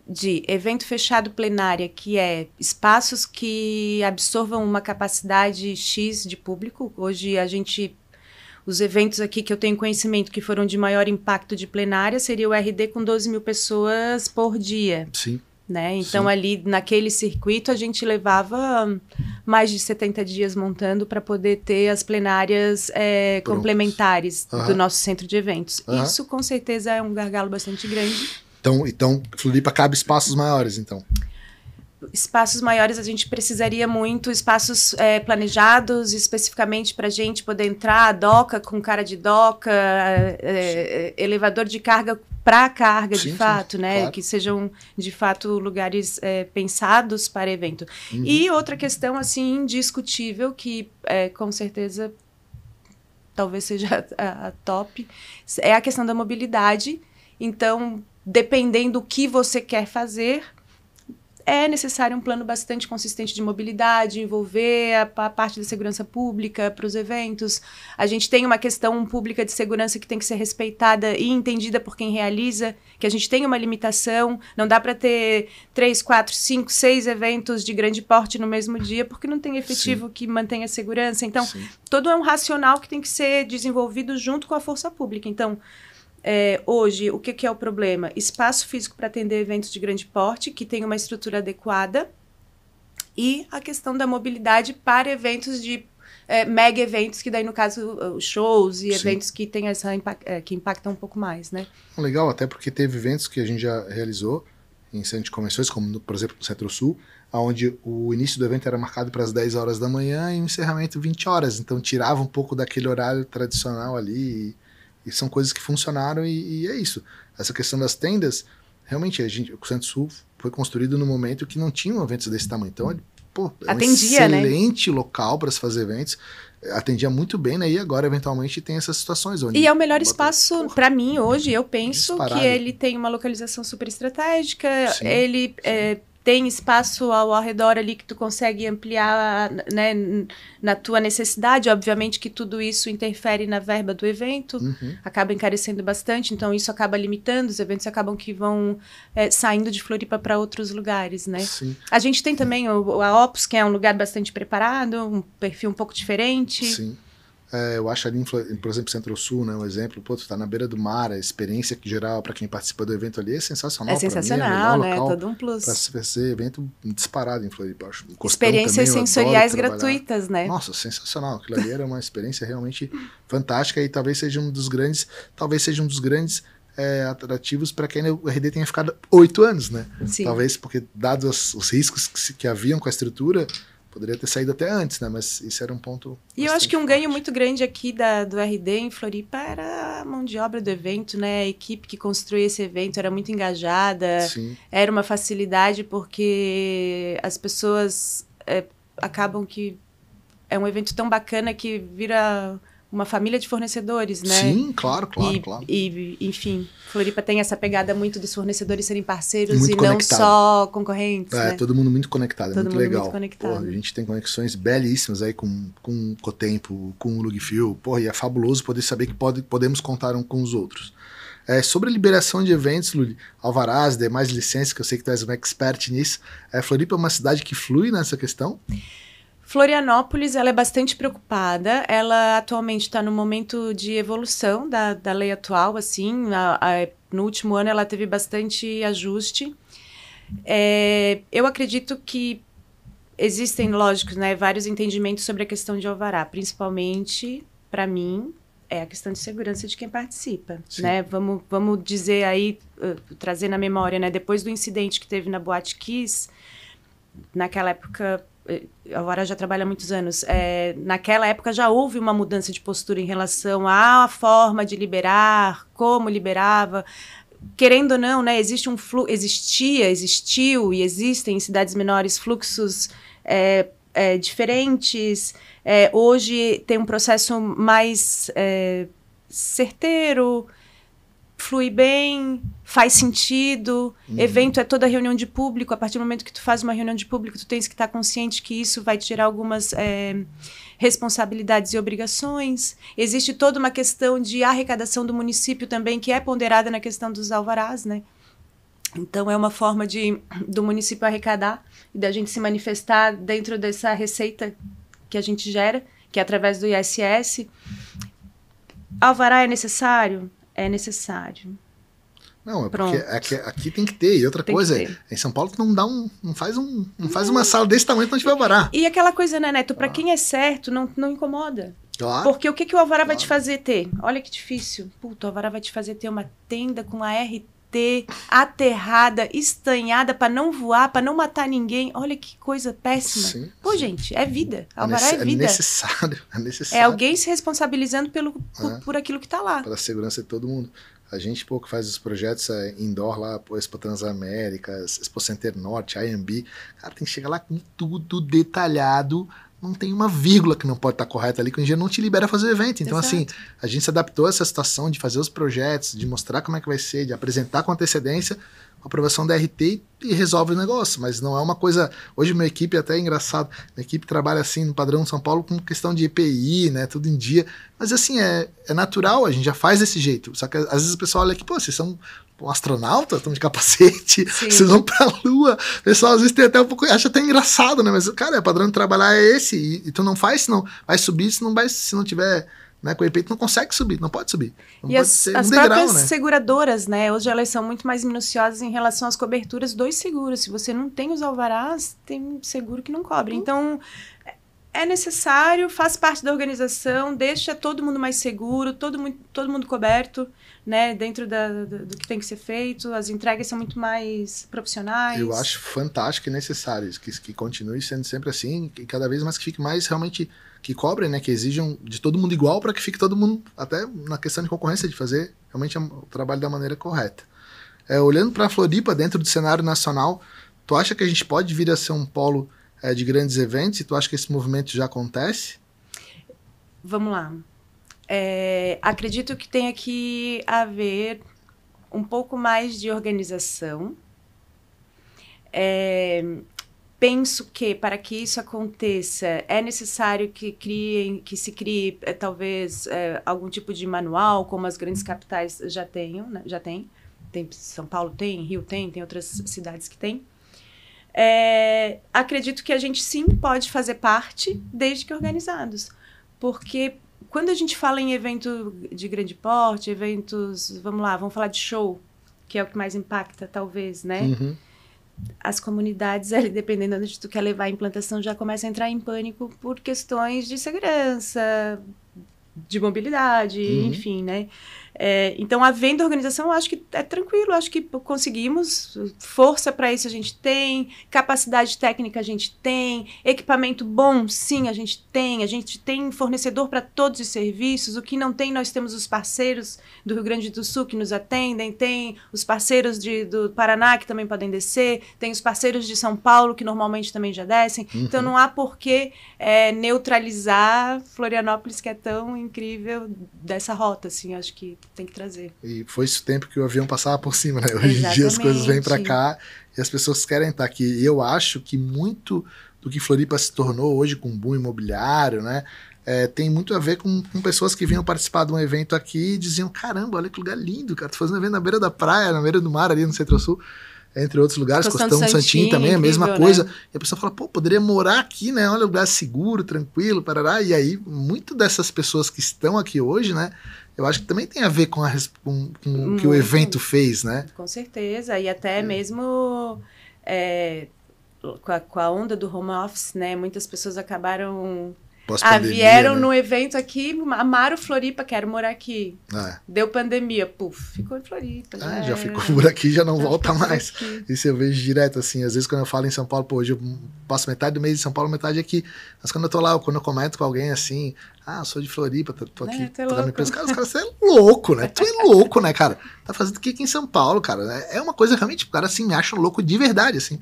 de evento fechado plenária, que é espaços que absorvam uma capacidade X de público. Hoje os eventos aqui que eu tenho conhecimento que foram de maior impacto de plenária seria o RD com 12 mil pessoas por dia. Sim. Né? Então, ali naquele circuito, a gente levava mais de 70 dias montando para poder ter as plenárias complementares do nosso centro de eventos. Isso, com certeza, é um gargalo bastante grande. Então, Floripa cabe espaços maiores, então? Espaços maiores a gente precisaria muito, espaços planejados especificamente para a gente poder entrar, doca com cara de doca, elevador de carga para carga, de fato, né? Claro. Que sejam, de fato, lugares pensados para evento. E outra questão, assim, indiscutível, que com certeza talvez seja a top, é a questão da mobilidade. Então, dependendo do que você quer fazer, é necessário um plano bastante consistente de mobilidade, envolver a parte da segurança pública para os eventos. A gente tem uma questão pública de segurança que tem que ser respeitada e entendida por quem realiza, que a gente tem uma limitação. Não dá para ter 3, 4, 5, 6 eventos de grande porte no mesmo dia, porque não tem efetivo que mantenha a segurança. Então, todo é um racional que tem que ser desenvolvido junto com a força pública. Então, hoje, o que é o problema? Espaço físico para atender eventos de grande porte, que tem uma estrutura adequada, e a questão da mobilidade para eventos de mega eventos, que daí, no caso, os shows e Sim. eventos que tem que impactam um pouco mais, né? Legal, até porque teve eventos que a gente já realizou em centro de convenções, como, por exemplo, no Centro-Sul, onde o início do evento era marcado para as 10 horas da manhã e o encerramento 20 horas. Então, tirava um pouco daquele horário tradicional ali. E são coisas que funcionaram e é isso. Essa questão das tendas, realmente, o Centro-Sul foi construído no momento que não tinham eventos desse tamanho. Então, é um excelente local para se fazer eventos. Atendia muito bem, né? E agora, eventualmente, tem essas situações. Onde e é o melhor espaço, para mim, hoje, eu penso disparado. que ele tem uma localização super estratégica, Sim. ele tem espaço ao redor ali que tu consegue ampliar, né, na tua necessidade. Obviamente que tudo isso interfere na verba do evento, acaba encarecendo bastante, então isso acaba limitando, os eventos acabam que vão saindo de Floripa para outros lugares, né? Sim. A gente tem também a Opus, que é um lugar bastante preparado, um perfil um pouco diferente. Sim. Eu acho ali, por exemplo, Centro-Sul, né, um exemplo, tu tá na beira do mar, a experiência que geral para quem participa do evento ali é sensacional. É sensacional, né? Todo um plus. Para se fazer evento disparado em Floripa, acho. Experiências sensoriais gratuitas, né? Nossa, sensacional. Aquilo ali era uma experiência realmente fantástica e talvez seja um dos grandes atrativos para quem o RD tenha ficado 8 anos, né? Sim. Talvez porque, dados os riscos que haviam com a estrutura, poderia ter saído até antes, né? Mas isso era um ponto. E eu acho que um ganho muito grande aqui do RD em Floripa era a mão de obra do evento, né? A equipe que construiu esse evento era muito engajada. Sim. Era uma facilidade porque as pessoas acabam que é um evento tão bacana que vira uma família de fornecedores, né? Sim, claro. E, enfim, Floripa tem essa pegada muito dos fornecedores serem parceiros muito e conectado. não só concorrentes, né? Todo mundo muito conectado, todo muito mundo legal. Muito conectado. Porra, a gente tem conexões belíssimas aí com o Cotempo, com o Lugfil. Porra, e é fabuloso poder saber que podemos contar um com os outros. Sobre a liberação de eventos, Luli, alvarás, demais licenças, que eu sei que tu és uma expert nisso, Floripa é uma cidade que flui nessa questão? Florianópolis, ela é bastante preocupada. Ela atualmente está no momento de evolução da lei atual, assim. No último ano ela teve bastante ajuste. Eu acredito que existem, lógico, né, vários entendimentos sobre a questão de alvará. Principalmente, para mim, é a questão de segurança de quem participa, né? Vamos dizer aí, trazer na memória, né? Depois do incidente que teve na Boate Kiss, naquela época... A Alvará já trabalha há muitos anos. Naquela época já houve uma mudança de postura em relação à forma de liberar, como liberava. Querendo ou não, né, existiu e existem em cidades menores fluxos diferentes. Hoje tem um processo mais certeiro, flui bem, faz sentido. Evento é toda reunião de público. A partir do momento que tu faz uma reunião de público, tu tens que estar consciente que isso vai te gerar algumas responsabilidades e obrigações. Existe toda uma questão de arrecadação do município também, que é ponderada na questão dos alvarás, né? Então, é uma forma do município arrecadar e da gente se manifestar dentro dessa receita que a gente gera, que é através do ISS. Alvará é necessário? É necessário. Não, porque aqui tem que ter. E outra coisa, em São Paulo tu não faz uma sala desse tamanho que não tiver alvará. E aquela coisa, né, Neto? Pra quem é certo, não incomoda. Claro. Porque o que o alvará vai te fazer ter? Olha que difícil. Puta, o alvará vai te fazer ter uma tenda com a RT aterrada, estanhada, pra não voar, pra não matar ninguém. Olha que coisa péssima. Sim, Pô, gente, é vida. Alvará é vida. É necessário. É alguém se responsabilizando por aquilo que tá lá. Pela segurança de todo mundo. A gente, que faz os projetos indoor lá, Expo Transaméricas, Expo Center Norte, IMB, cara, tem que chegar lá com tudo detalhado, não tem uma vírgula que não pode estar correta ali, que o engenheiro não te libera a fazer o evento. Então, Exato. assim, a gente se adaptou a essa situação de fazer os projetos, de mostrar como é que vai ser, de apresentar com antecedência a aprovação da RT e resolve o negócio, mas não é uma coisa... Hoje minha equipe, até é engraçado, minha equipe trabalha assim no padrão São Paulo com questão de EPI, né, tudo em dia, mas assim, é natural, a gente já faz desse jeito, só que às vezes o pessoal olha aqui, pô, vocês são um astronauta, estão de capacete, Sim. Vocês vão pra Lua, o pessoal às vezes tem até um pouco, acha até engraçado, né, mas cara, o padrão de trabalhar é esse, e tu não faz, senão vai subir, se não tiver... Né, com o EPI tu não consegue subir, não pode subir. Não e pode as ser próprias degrau, né? seguradoras, né? Hoje elas são muito mais minuciosas em relação às coberturas dos seguros. Se você não tem os alvarás, tem seguro que não cobre. Então, é necessário, faz parte da organização, deixa todo mundo mais seguro, todo mundo coberto, né, dentro do que tem que ser feito, as entregas são muito mais profissionais. Eu acho fantástico e necessário isso, que continue sendo sempre assim, e cada vez mais que fique mais realmente, que cobrem, né, que exijam de todo mundo igual para que fique todo mundo, até na questão de concorrência, de fazer realmente o trabalho da maneira correta. Olhando para a Floripa, dentro do cenário nacional, tu acha que a gente pode vir a ser um polo de grandes eventos, e tu acha que esse movimento já acontece? Vamos lá. Acredito que tenha que haver um pouco mais de organização. Penso que, para que isso aconteça, é necessário que se crie, talvez, algum tipo de manual, como as grandes capitais já tenham, né? Já tem. São Paulo tem, Rio tem outras cidades que têm. Acredito que a gente sim pode fazer parte, desde que organizados. Porque quando a gente fala em evento de grande porte, eventos, vamos falar de show, que é o que mais impacta, talvez, né? Uhum. As comunidades, ali, dependendo de onde tu quer levar a implantação, já começam a entrar em pânico por questões de segurança, de mobilidade, enfim, né? Então, havendo organização, eu acho que é tranquilo, acho que conseguimos, força para isso a gente tem, capacidade técnica a gente tem, equipamento bom, sim, a gente tem fornecedor para todos os serviços, o que não tem, nós temos os parceiros do Rio Grande do Sul que nos atendem, tem os parceiros do Paraná que também podem descer, tem os parceiros de São Paulo que normalmente também já descem, então não há por que neutralizar Florianópolis, que é tão incrível, dessa rota, assim, acho que tem que trazer. E foi esse tempo que o avião passava por cima, né? Hoje em dia as coisas vêm para cá e as pessoas querem estar aqui. E eu acho que muito do que Floripa se tornou hoje com o boom imobiliário, né? Tem muito a ver com pessoas que vinham participar de um evento aqui e diziam, caramba, olha que lugar lindo, cara, tô fazendo um evento na beira da praia, na beira do mar, ali no Centro-Sul, entre outros lugares, Costão do Santinho também, incrível, a mesma coisa. Né? E a pessoa fala, pô, poderia morar aqui, né? Olha, lugar seguro, tranquilo, parará. E aí, muito dessas pessoas que estão aqui hoje, né? Eu acho que também tem a ver com o que o evento fez, né? Com certeza, e até mesmo com a onda do home office, né? Muitas pessoas acabaram... vieram, né? No evento aqui, amaram Floripa, quero morar aqui. Deu pandemia, ficou em Floripa. Já ficou por aqui, já não volta mais. Isso eu vejo direto, assim, às vezes quando eu falo em São Paulo, pô, hoje eu passo metade do mês em São Paulo, metade aqui. Mas quando eu tô lá, quando eu comento com alguém assim, eu sou de Floripa, tô aqui, tô na minha empresa, cara, os caras, você é louco, né? Tu é louco, né, cara? Tá fazendo o que aqui em São Paulo, cara? É uma coisa realmente, o cara assim, me acha louco de verdade, assim.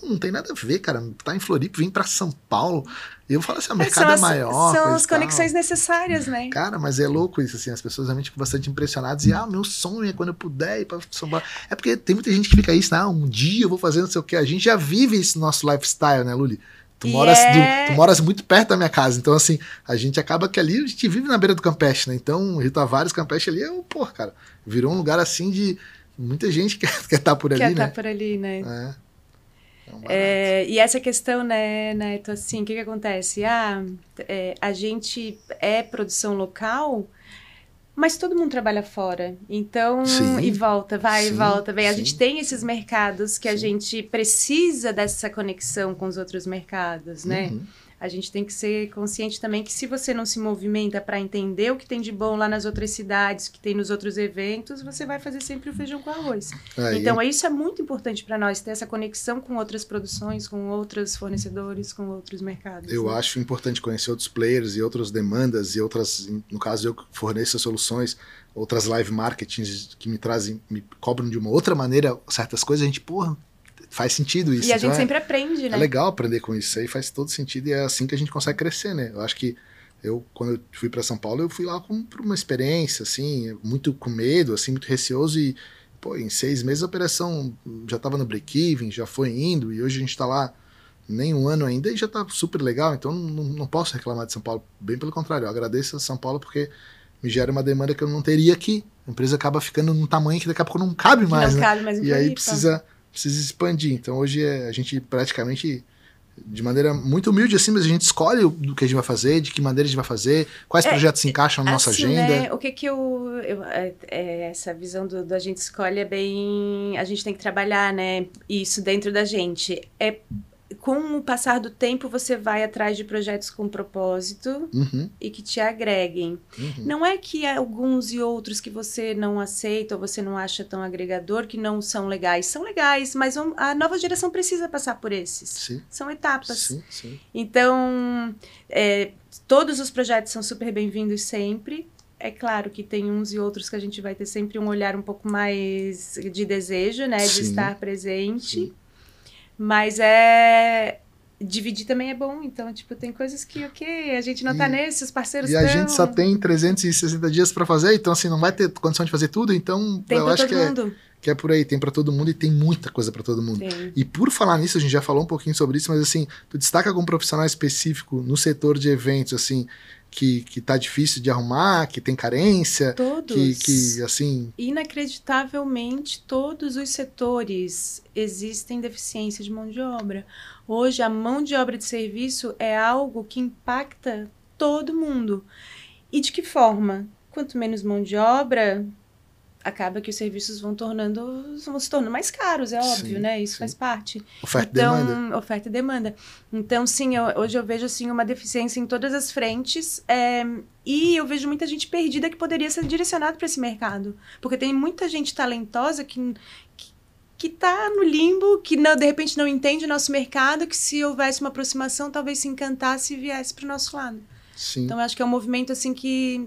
Não tem nada a ver, cara. Tá em Floripa, vim pra São Paulo. Eu falo assim, o mercado é maior. São as conexões necessárias, né? Cara, mas é louco isso, assim. As pessoas realmente ficam bastante impressionadas. E, meu sonho é quando eu puder ir pra São Paulo. É porque tem muita gente que fica isso, um dia eu vou fazer não sei o que. A gente já vive esse nosso lifestyle, né, Luli? Tu moras muito perto da minha casa. Então, assim, a gente acaba que ali a gente vive na beira do Campeche, né? Então, Rio Tavares, Campeche ali cara, virou um lugar assim de muita gente quer estar por ali, né? Quer estar por ali, né? E essa questão, né, Neto, assim, o que acontece? A gente é produção local, mas todo mundo trabalha fora. Então, e volta, vai e volta, vem. A gente tem esses mercados que a gente precisa dessa conexão com os outros mercados, né? A gente tem que ser consciente também que se você não se movimenta para entender o que tem de bom lá nas outras cidades, que tem nos outros eventos, você vai fazer sempre o feijão com arroz. Então, isso é muito importante para nós, ter essa conexão com outras produções, com outros fornecedores, com outros mercados. Eu acho importante conhecer outros players e outras demandas e outras, no caso eu que forneço soluções, outras live marketings que me cobram de uma outra maneira certas coisas, a gente, faz sentido isso. E a gente sempre aprende, né? É legal aprender com isso aí, faz todo sentido e é assim que a gente consegue crescer, né? Eu acho que quando eu fui para São Paulo, eu fui lá por uma experiência, assim, muito com medo, assim, muito receoso e, em 6 meses a operação já estava no break-even, já foi indo e hoje a gente está lá nem um ano ainda e já está super legal, então não posso reclamar de São Paulo, bem pelo contrário, eu agradeço a São Paulo porque me gera uma demanda que eu não teria aqui. A empresa acaba ficando num tamanho que daqui a pouco não cabe mais, não né? Cabe mais e aí precisa expandir. Então hoje a gente praticamente, de maneira muito humilde assim, mas a gente escolhe do que a gente vai fazer, de que maneira a gente vai fazer, quais projetos se encaixam na nossa agenda. Né? O que essa visão do a gente escolhe é bem... A gente tem que trabalhar, né? Isso dentro da gente. com o passar do tempo, você vai atrás de projetos com propósito e que te agreguem. Não é que alguns e outros que você não aceita ou você não acha tão agregador, que não são legais. São legais, mas a nova geração precisa passar por esses. Sim. São etapas. Sim, sim. Então, todos os projetos são super bem-vindos sempre. É claro que tem uns e outros que a gente vai ter sempre um olhar um pouco mais de desejo, né? Sim. De estar presente. Sim. Mas dividir também é bom. Então, tipo, tem coisas que, a gente não tá nesse, os parceiros estão. E a gente só tem 360 dias para fazer, então, assim, não vai ter condição de fazer tudo. Então, tem eu pra acho todo mundo. Que é por aí. Tem para todo mundo e tem muita coisa para todo mundo. Tem. E por falar nisso, a gente já falou um pouquinho sobre isso, mas, assim, tu destaca algum profissional específico no setor de eventos, assim, que tá difícil de arrumar, que tem carência? Todos. Que assim... Inacreditavelmente, todos os setores existem deficiência de mão de obra. Hoje, a mão de obra de serviço é algo que impacta todo mundo. E de que forma? Quanto menos mão de obra, acaba que os serviços vão se tornando mais caros, é óbvio, né? Isso faz parte. Oferta e demanda. Oferta e demanda. Então, sim, hoje eu vejo assim, uma deficiência em todas as frentes e eu vejo muita gente perdida que poderia ser direcionada para esse mercado. Porque tem muita gente talentosa que tá no limbo, que não, de repente não entende o nosso mercado, que se houvesse uma aproximação, talvez se encantasse e viesse para o nosso lado. Sim. Então, eu acho que é um movimento assim que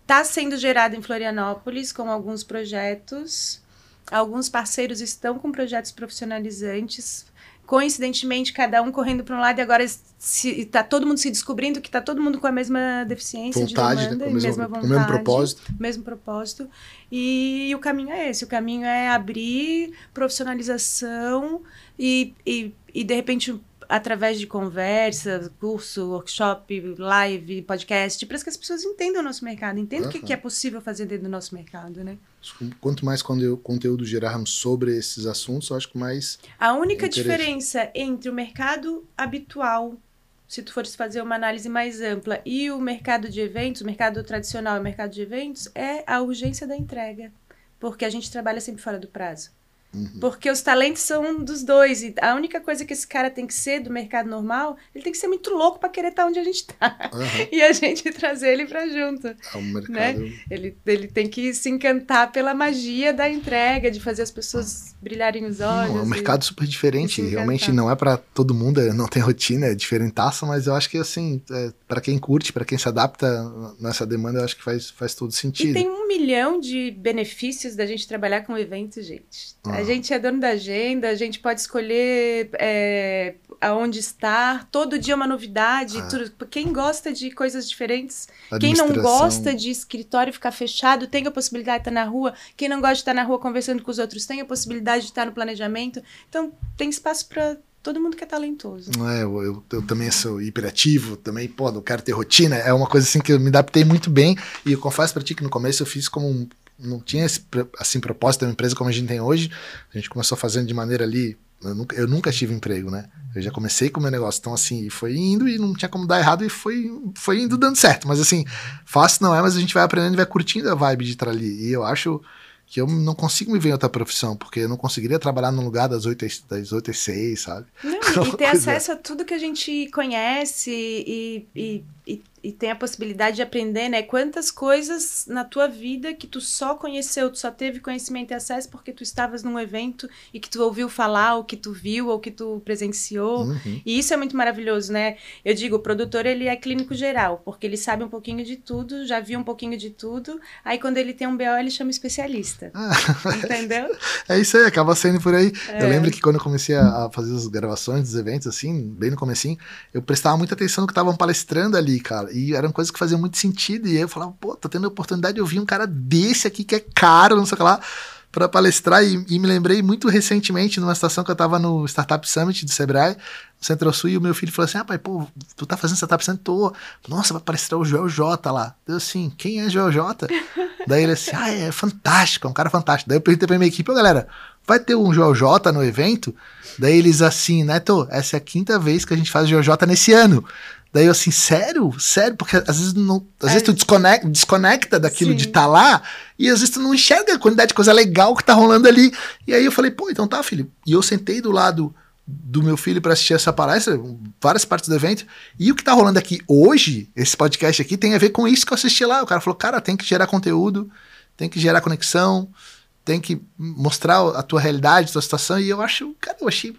está sendo gerado em Florianópolis com alguns projetos. Alguns parceiros estão com projetos profissionalizantes. Coincidentemente, cada um correndo para um lado e agora está todo mundo se descobrindo que está todo mundo com a mesma deficiência vontade, de demanda, né? mesma vontade, o mesmo propósito. Mesmo propósito. E o caminho é esse. O caminho é abrir profissionalização e de repente, através de conversa, curso, workshop, live, podcast, para que as pessoas entendam o nosso mercado, entendam o que é possível fazer dentro do nosso mercado, né? Quanto mais conteúdo gerarmos sobre esses assuntos, eu acho que mais... A única diferença entre o mercado habitual, se tu fores fazer uma análise mais ampla, e o mercado de eventos, o mercado tradicional e o mercado de eventos, é a urgência da entrega, porque a gente trabalha sempre fora do prazo. Porque os talentos são dos dois. E a única coisa que esse cara tem que ser do mercado normal, ele tem que ser muito louco para querer estar onde a gente tá. E a gente trazer ele para junto. O mercado... né? Ele tem que se encantar pela magia da entrega, de fazer as pessoas brilharem os olhos. É um mercado super diferente. Realmente não é para todo mundo, não tem rotina, é diferentaça, mas eu acho que assim, para quem curte, para quem se adapta nessa demanda, eu acho que faz todo sentido. E tem 1 milhão de benefícios da gente trabalhar com eventos, gente. A gente é dono da agenda, a gente pode escolher aonde estar, todo dia uma novidade. Tudo. Quem gosta de coisas diferentes, quem não gosta de escritório ficar fechado, tem a possibilidade de estar na rua. Quem não gosta de estar na rua conversando com os outros, tem a possibilidade de estar no planejamento. Então, tem espaço para todo mundo que é talentoso. Eu também sou hiperativo, também, não quero ter rotina. É uma coisa assim que eu me adaptei muito bem. E eu confesso para ti que no começo eu fiz como não tinha esse assim, propósito da empresa como a gente tem hoje. A gente começou fazendo de maneira ali... Eu nunca tive emprego, né? Eu já comecei com o meu negócio. Então, assim, foi indo e não tinha como dar errado e foi indo dando certo. Mas, assim, fácil não é, mas a gente vai aprendendo e vai curtindo a vibe de estar ali. E eu acho que eu não consigo me ver em outra profissão, porque eu não conseguiria trabalhar num lugar das 8 às 6, sabe? Não, e ter acesso a tudo que a gente conhece e tem a possibilidade de aprender, né? Quantas coisas na tua vida que tu só conheceu, tu só teve conhecimento e acesso porque tu estavas num evento e que tu ouviu falar, ou que tu viu, ou que tu presenciou. E isso é muito maravilhoso, né? Eu digo, o produtor, ele é clínico geral, porque ele sabe um pouquinho de tudo, já viu um pouquinho de tudo, aí quando ele tem um BO, ele chama especialista. Entendeu? É isso aí, acaba sendo por aí. Eu lembro que quando eu comecei a fazer as gravações dos eventos, assim, bem no comecinho, eu prestava muita atenção no que estavam palestrando ali, cara. E eram coisas que faziam muito sentido. E aí eu falava, tô tendo a oportunidade de ouvir um cara desse aqui que é caro, não sei o que lá, pra palestrar. E me lembrei muito recentemente, numa situação que eu tava no Startup Summit do Sebrae, no Centro-Sul, e o meu filho falou assim, pai, tu tá fazendo Startup Summit? Tô. Nossa, vai palestrar o Joel J lá. Eu assim, quem é Joel J? Daí ele assim, é fantástico, é um cara fantástico. Daí eu perguntei pra minha equipe, galera, vai ter um Joel J no evento? Daí eles assim, Neto, essa é a 5ª vez que a gente faz o Joel J nesse ano. Daí eu assim, sério? Porque às vezes tu desconecta daquilo de estar lá, e às vezes tu não enxerga a quantidade de coisa legal que tá rolando ali. E aí eu falei, então tá, filho. E eu sentei do lado do meu filho para assistir essa palestra, várias partes do evento, e o que tá rolando aqui hoje, esse podcast aqui, tem a ver com isso que eu assisti lá. O cara falou, cara, tem que gerar conteúdo, tem que gerar conexão, tem que mostrar a tua realidade, a tua situação, e eu achei,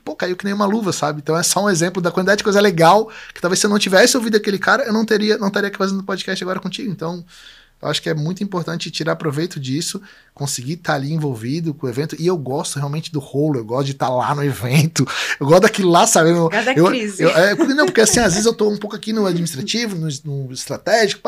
pô, caiu que nem uma luva, sabe? Então é só um exemplo da quantidade de coisa legal, que talvez se eu não tivesse ouvido aquele cara, eu não estaria aqui fazendo podcast agora contigo. Então, eu acho que é muito importante tirar proveito disso, conseguir estar ali envolvido com o evento. E eu gosto realmente do rolo, eu gosto de estar lá no evento, eu gosto daquilo lá, sabe? Da crise. Não, porque assim, às vezes eu tô um pouco aqui no administrativo, no estratégico,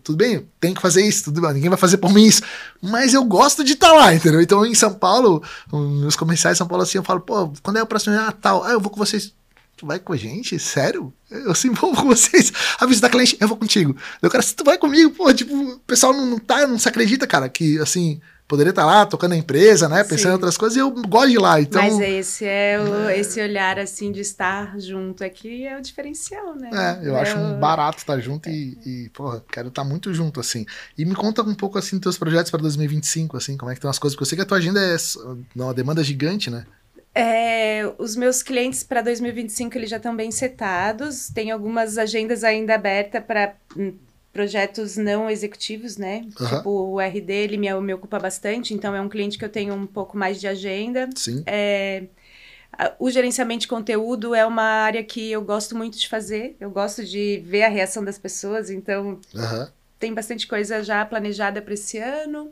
tudo bem, eu tenho que fazer isso, tudo bem, ninguém vai fazer por mim isso. Mas eu gosto de estar lá, entendeu? Então em São Paulo, nos comerciais de São Paulo, assim, eu falo, pô, quando é o próximo Natal? Eu vou com vocês. Tu vai com a gente? Sério? Eu se envolvo com vocês. A visitar cliente, eu vou contigo. Eu, cara, se tu vai comigo, pô, tipo, o pessoal não se acredita, cara, que, assim, poderia estar lá tocando a empresa, né, pensando em outras coisas, e eu gosto de ir lá, então... Mas esse esse olhar, assim, de estar junto aqui é o diferencial, né? Eu acho um barato estar junto e, porra, quero estar muito junto, assim. E me conta um pouco, assim, dos teus projetos para 2025, assim, como é que estão as coisas, porque eu sei que a tua agenda é uma demanda gigante, né? Os meus clientes para 2025 eles já estão bem setados, tem algumas agendas ainda abertas para projetos não executivos, né? Tipo, o RD, ele me ocupa bastante, então é um cliente que eu tenho um pouco mais de agenda. Sim. O gerenciamento de conteúdo é uma área que eu gosto muito de fazer, eu gosto de ver a reação das pessoas, então tem bastante coisa já planejada para esse ano.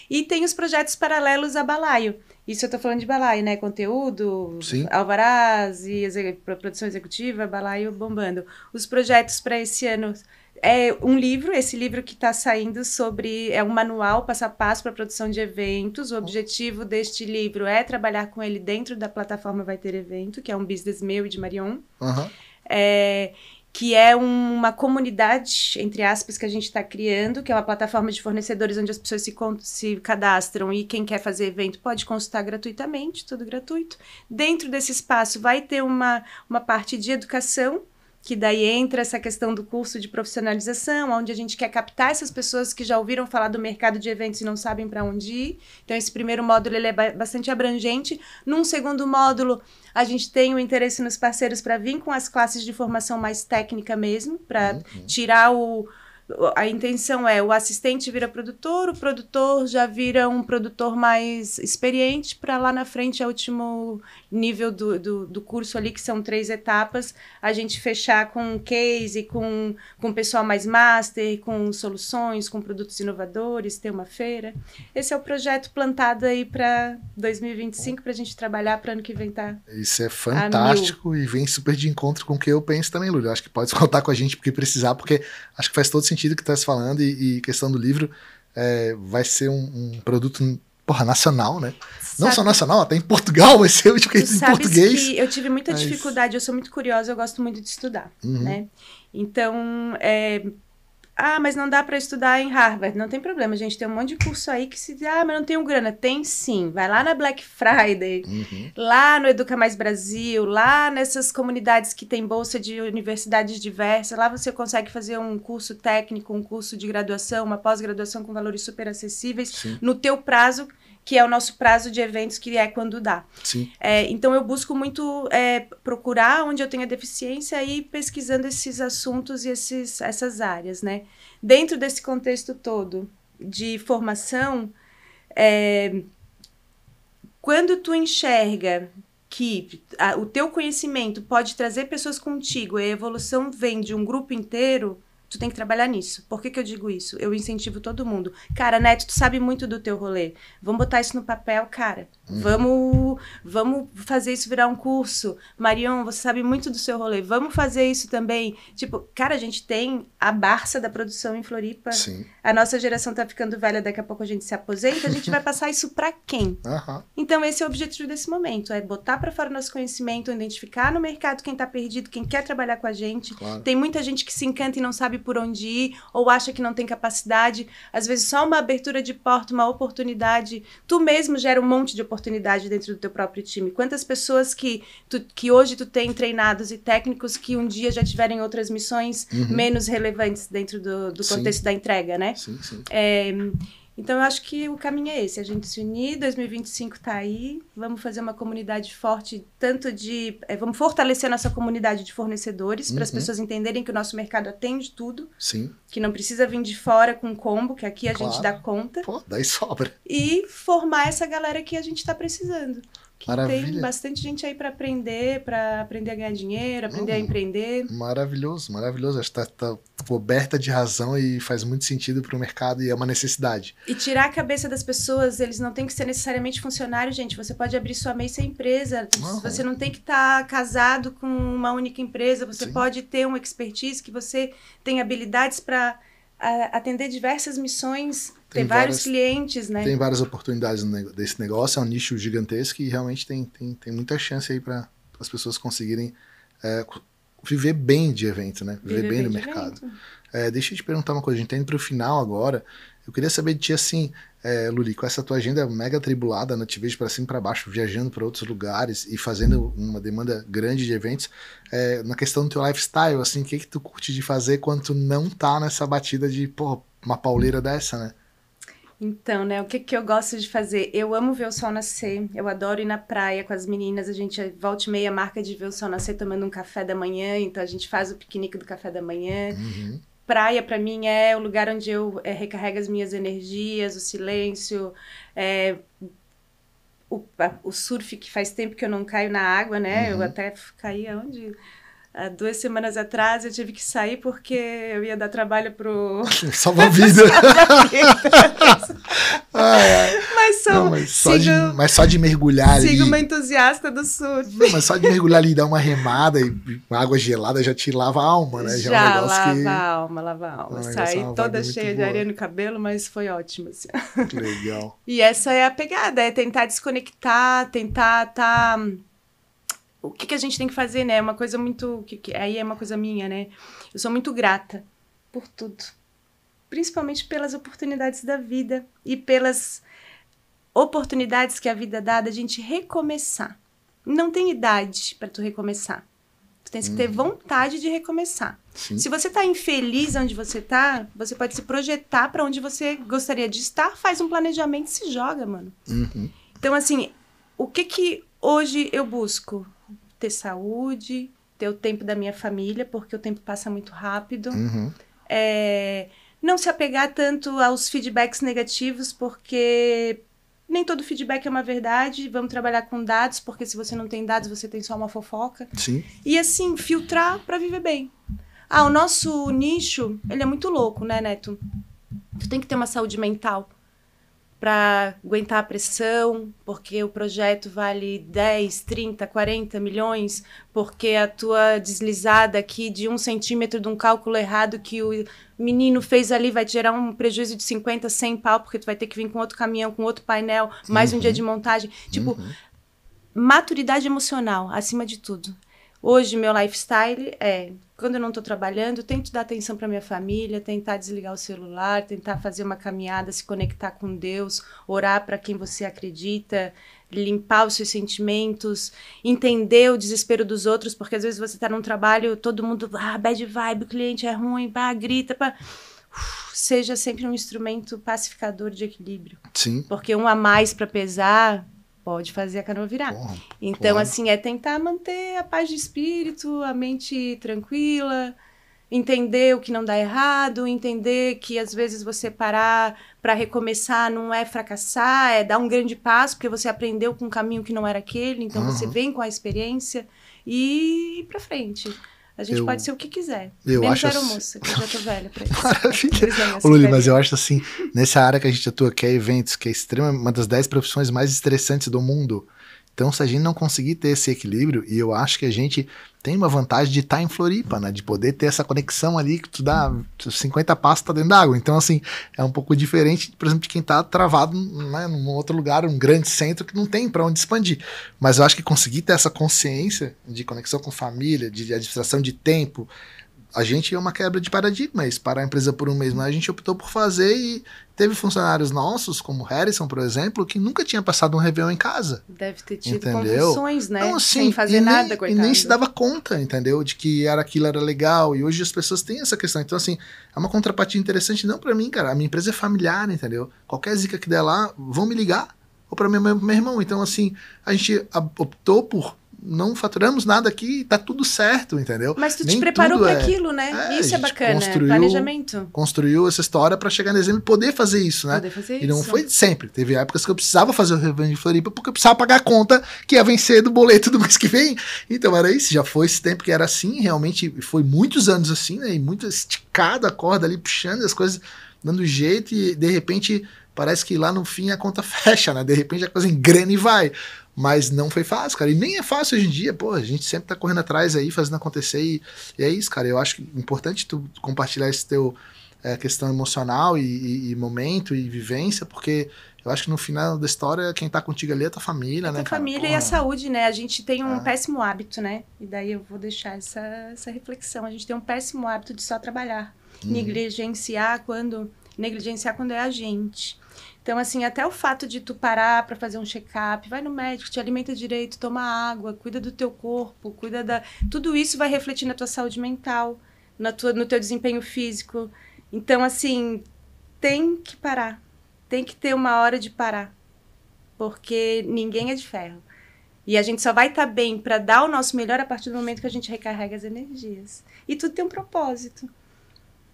E tem os projetos paralelos a Balaio. Isso eu tô falando de Balaio, né? Conteúdo, Sim. alvarás e produção executiva, Balaio bombando. Os projetos para esse ano é um livro, esse livro que está saindo é um manual passo a passo para produção de eventos. O objetivo deste livro é trabalhar com ele dentro da plataforma Vai Ter Evento, que é um business meu e de Marion. Que é uma comunidade, entre aspas, que a gente está criando, que é uma plataforma de fornecedores onde as pessoas se cadastram e quem quer fazer evento pode consultar gratuitamente, tudo gratuito. Dentro desse espaço vai ter uma parte de educação, que daí entra essa questão do curso de profissionalização, onde a gente quer captar essas pessoas que já ouviram falar do mercado de eventos e não sabem para onde ir. Então, esse primeiro módulo ele é bastante abrangente. Num segundo módulo, a gente tem o interesse nos parceiros para vir com as classes de formação mais técnica mesmo, para tirar a intenção é o assistente vira produtor, o produtor já vira um produtor mais experiente para lá na frente, é o último nível do curso ali, que são 3 etapas, a gente fechar com case, com o pessoal mais master, com soluções, com produtos inovadores, ter uma feira. Esse é o projeto plantado aí para 2025, para a gente trabalhar para ano que vem tá. Isso é fantástico e vem super de encontro com o que eu penso também, Lúlio. Acho que pode contar com a gente porque precisar, porque acho que faz todo sentido que está se falando e questão do livro vai ser um produto nacional, né? Não só nacional, até em Portugal vai ser em português. Que eu tive muita dificuldade, eu sou muito curiosa, eu gosto muito de estudar, né? Então, mas não dá para estudar em Harvard. Não tem problema, gente. Tem um monte de curso aí que se diz, mas não tenho grana. Tem sim. Vai lá na Black Friday, lá no Educa Mais Brasil, lá nessas comunidades que tem bolsa de universidades diversas. Lá você consegue fazer um curso técnico, um curso de graduação, uma pós-graduação com valores super acessíveis no teu prazo, que é o nosso prazo de eventos, que é quando dá. Então, eu busco muito procurar onde eu tenho a deficiência e ir pesquisando esses assuntos e essas áreas, né? Dentro desse contexto todo de formação, quando tu enxerga que o teu conhecimento pode trazer pessoas contigo e a evolução vem de um grupo inteiro, tu tem que trabalhar nisso. Por que eu digo isso? Eu incentivo todo mundo. Cara, Neto, tu sabe muito do teu rolê. Vamos botar isso no papel, cara. Vamos fazer isso virar um curso. Marion, você sabe muito do seu rolê. Vamos fazer isso também. Tipo, cara, a gente tem a Barça da produção em Floripa. Sim. A nossa geração tá ficando velha, daqui a pouco a gente se aposenta. A gente vai passar isso pra quem? Então, esse é o objetivo desse momento. É botar pra fora o nosso conhecimento, identificar no mercado quem tá perdido, quem quer trabalhar com a gente. Claro. Tem muita gente que se encanta e não sabe por onde ir, ou acha que não tem capacidade. Às vezes só uma abertura de porta, uma oportunidade, tu mesmo gera um monte de oportunidade dentro do teu próprio time. Quantas pessoas que hoje tu tem treinados e técnicos que um dia já tiverem outras missões menos relevantes dentro do contexto da entrega, né? Sim. Então, eu acho que o caminho é esse, a gente se unir, 2025 tá aí, vamos fazer uma comunidade forte, vamos fortalecer a nossa comunidade de fornecedores, para as pessoas entenderem que o nosso mercado atende tudo, Sim. Que não precisa vir de fora com combo, que aqui a gente dá conta. Pô, daí sobra. E formar essa galera que a gente tá precisando. Maravilha. Tem bastante gente aí para aprender a ganhar dinheiro, aprender a empreender. Maravilhoso, maravilhoso. Acho que tá coberta de razão e faz muito sentido para o mercado e é uma necessidade. E tirar a cabeça das pessoas, eles não têm que ser necessariamente funcionários, gente. Você pode abrir sua MEI sem empresa. Você não tem que estar casado com uma única empresa. Você pode ter uma expertise que você tem habilidades para atender diversas missões. Tem vários clientes, né? Tem várias oportunidades desse negócio, é um nicho gigantesco e realmente tem muita chance aí para as pessoas conseguirem viver bem de evento, né? Viver bem no mercado. Deixa eu te perguntar uma coisa, a gente tá indo para o final agora. Eu queria saber de ti assim, Luli, com essa tua agenda mega atribulada, né? Te vejo para cima e para baixo, viajando para outros lugares e fazendo uma demanda grande de eventos. Na questão do teu lifestyle, assim, o que tu curte de fazer quando tu não tá nessa batida de, uma pauleira dessa, né? Então, né, o que eu gosto de fazer? Eu amo ver o sol nascer, eu adoro ir na praia com as meninas, a gente volta e meia marca de ver o sol nascer tomando um café da manhã, então a gente faz o piquenique do café da manhã. Praia, pra mim, é o lugar onde eu recarrego as minhas energias, o silêncio, o surf, que faz tempo que eu não caio na água, né, eu até caí aonde... Há 2 semanas atrás eu tive que sair porque eu ia dar trabalho pro... Salva a vida! Mas só de mergulhar ali... Sigo uma entusiasta do surf. Não, mas só de mergulhar ali e dar uma remada e uma água gelada já te lava a alma, né? Já é um lava a alma. Saí toda cheia de areia no cabelo, mas foi ótimo, assim. Que legal. E essa é a pegada, é tentar desconectar, tentar tá... O que a gente tem que fazer, né? É uma coisa muito... aí é uma coisa minha, né? Eu sou muito grata por tudo. Principalmente pelas oportunidades da vida e pelas oportunidades que a vida dá da gente recomeçar. Não tem idade para tu recomeçar. Tu tens que ter vontade de recomeçar. Sim. Se você tá infeliz onde você tá, você pode se projetar para onde você gostaria de estar, faz um planejamento e se joga, mano. Então, assim, o que hoje eu busco? Ter saúde, ter o tempo da minha família, porque o tempo passa muito rápido. Não se apegar tanto aos feedbacks negativos, porque nem todo feedback é uma verdade. Vamos trabalhar com dados, porque se você não tem dados, você tem só uma fofoca. Sim. E assim, filtrar para viver bem. O nosso nicho, ele é muito louco, né, Neto? Tu tem que ter uma saúde mental para aguentar a pressão, porque o projeto vale 10, 30, 40 milhões, porque a tua deslizada aqui de 1 centímetro de um cálculo errado que o menino fez ali vai te gerar um prejuízo de 50, 100 pau, porque tu vai ter que vir com outro caminhão, com outro painel, mais um dia de montagem. Tipo, maturidade emocional, acima de tudo. Hoje, meu lifestyle quando eu não estou trabalhando, eu tento dar atenção para minha família, tentar desligar o celular, tentar fazer uma caminhada, se conectar com Deus, orar para quem você acredita, limpar os seus sentimentos, entender o desespero dos outros, porque às vezes você está num trabalho, todo mundo, bad vibe, o cliente é ruim, grita, seja sempre um instrumento pacificador de equilíbrio. Sim. Porque um a mais para pesar... pode fazer a canoa virar. Então, assim, é tentar manter a paz de espírito, a mente tranquila, entender o que não dá errado, entender que às vezes você parar para recomeçar não é fracassar, é dar um grande passo, porque você aprendeu com um caminho que não era aquele, então você vem com a experiência e ir para frente. A gente pode ser o que quiser. Menos aeromoça, que eu já tô velha pra isso. Maravilha. Luli, mas eu acho assim, nessa área que a gente atua, que é eventos, que é uma das 10 profissões mais estressantes do mundo. Então, se a gente não conseguir ter esse equilíbrio, e eu acho que a gente tem uma vantagem de estar em Floripa, né? De poder ter essa conexão ali, que tu dá 50 passos, tá dentro d'água. Então, assim, é um pouco diferente, por exemplo, de quem tá travado, né, num outro lugar, um grande centro que não tem para onde expandir. Mas eu acho que conseguir ter essa consciência de conexão com família, de administração de tempo, a gente é uma quebra de paradigma, isso, parar a empresa por um mês, mas a gente optou por fazer e teve funcionários nossos, como o Harrison, por exemplo, que nunca tinha passado um Réveillon em casa. Deve ter tido entendeu? convulsões, né? Então, assim, sem fazer nada, coitado. E nem se dava conta, entendeu? De que aquilo era legal. E hoje as pessoas têm essa questão. Então, assim, é uma contrapartida interessante não pra mim, cara. A minha empresa é familiar, entendeu? Qualquer zica que der lá, vão me ligar. Ou pra meu irmão. Então, assim, a gente optou por não faturamos nada aqui, tá tudo certo, entendeu? Mas tu Nem te preparou tudo para aquilo, né? Isso é bacana, planejamento. Construiu essa história para chegar em dezembro e poder fazer isso, né? Poder fazer e não isso. foi sempre. Teve épocas que eu precisava fazer o Réveillon de Floripa porque eu precisava pagar a conta que ia vencer do boleto do mês que vem. Então era isso, já foi esse tempo que era assim, realmente foi muitos anos assim, né? E muito esticado a corda ali, puxando as coisas, dando jeito e de repente parece que lá no fim a conta fecha, né? De repente a coisa engrena e vai. Mas não foi fácil, cara. E nem é fácil hoje em dia. Pô, a gente sempre tá correndo atrás aí, fazendo acontecer. E é isso, cara. Eu acho que é importante tu compartilhar esse teu questão emocional e momento e vivência, porque eu acho que no final da história, quem tá contigo ali é a tua família, né, cara? A família Porra. E a saúde, né? A gente tem um péssimo hábito, né? E daí eu vou deixar essa reflexão. A gente tem um péssimo hábito de só trabalhar. Negligenciar quando é a gente. Então, assim, até o fato de tu parar para fazer um check-up, vai no médico, te alimenta direito, toma água, cuida do teu corpo, cuida da... Tudo isso vai refletir na tua saúde mental, no teu desempenho físico. Então, assim, tem que parar. Tem que ter uma hora de parar. Porque ninguém é de ferro. E a gente só vai estar bem para dar o nosso melhor a partir do momento que a gente recarrega as energias. E tudo tem um propósito.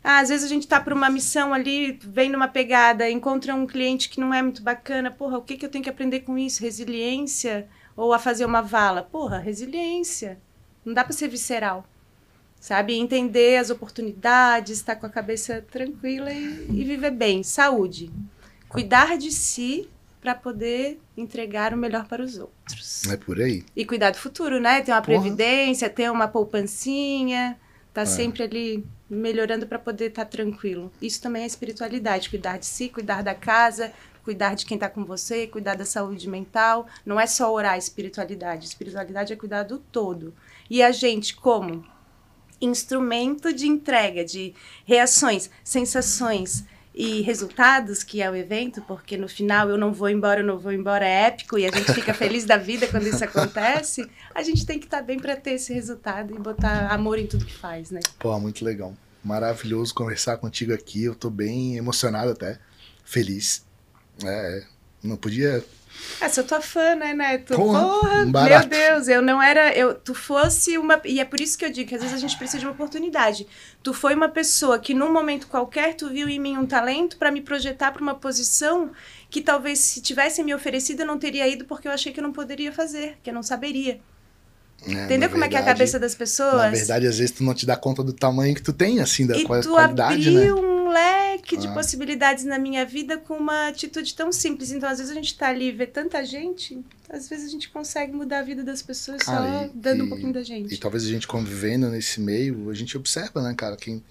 Às vezes a gente tá por uma missão ali, vem numa pegada, encontra um cliente que não é muito bacana. Porra, o que eu tenho que aprender com isso? Resiliência? Ou a fazer uma vala? Porra, resiliência. Não dá pra ser visceral. Sabe? Entender as oportunidades, estar com a cabeça tranquila e viver bem. Saúde. Cuidar de si para poder entregar o melhor para os outros. É por aí. E cuidar do futuro, né? Ter uma previdência, ter uma poupancinha, tá sempre ali melhorando para poder estar tranquilo. Isso também é espiritualidade, cuidar de si, cuidar da casa, cuidar de quem está com você, cuidar da saúde mental. Não é só orar a espiritualidade. Espiritualidade é cuidar do todo. E a gente, como instrumento de entrega, de reações, sensações e resultados, que é o evento, porque no final eu não vou embora, é épico e a gente fica feliz da vida quando isso acontece, a gente tem que estar bem para ter esse resultado e botar amor em tudo que faz, né? Pô, muito legal. Maravilhoso conversar contigo aqui, eu tô bem emocionado até, feliz. Não podia... sou tua fã, né, Neto? Porra, meu Deus, eu não era... Tu fosse uma... E é por isso que eu digo que às vezes a gente precisa de uma oportunidade. Tu foi uma pessoa que num momento qualquer tu viu em mim um talento para me projetar para uma posição que talvez se tivesse me oferecido eu não teria ido porque eu achei que eu não poderia fazer, que eu não saberia. Entendeu como é que é a cabeça das pessoas? Na verdade, às vezes tu não te dá conta do tamanho que tu tem, assim, da qualidade, né? E tu abriu um leque de possibilidades na minha vida com uma atitude tão simples. Então, às vezes a gente tá ali e vê tanta gente, às vezes a gente consegue mudar a vida das pessoas só dando um pouquinho da gente. E talvez a gente convivendo nesse meio, a gente observa, né, cara, quem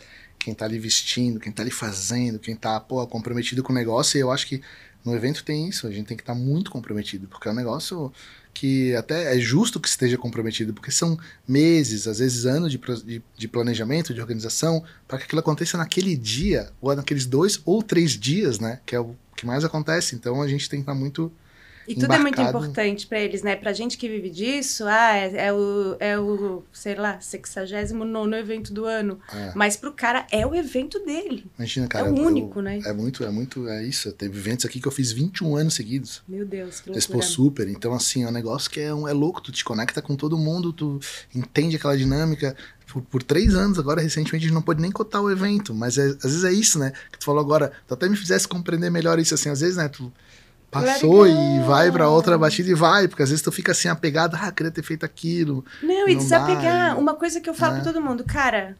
tá ali vestindo, quem tá ali fazendo, quem tá, comprometido com o negócio. E eu acho que no evento tem isso, a gente tem que estar muito comprometido, porque é um negócio que até é justo que esteja comprometido, porque são meses, às vezes anos de planejamento, de organização, para que aquilo aconteça naquele dia, ou naqueles 2 ou 3 dias, né? Que é o que mais acontece. Então a gente tem que estar muito E tudo é muito importante para eles, né? Pra gente que vive disso, é o, sei lá, 69º evento do ano. Mas pro cara é o evento dele. Imagina, cara. É o único, né? É isso. Teve eventos aqui que eu fiz 21 anos seguidos. Meu Deus, que loucura. Expo Super. Então, assim, é um negócio que é louco. Tu te conecta com todo mundo, tu entende aquela dinâmica. Por 3 anos agora, recentemente, a gente não pode nem cotar o evento. Mas às vezes é isso, né? Que tu falou agora. Tu até me fizesse compreender melhor isso, assim. Às vezes, né, tu passou e vai pra outra batida e vai, porque às vezes tu fica assim apegado, queria ter feito aquilo. Não, e desapegar. Uma coisa que eu falo pra todo mundo, cara,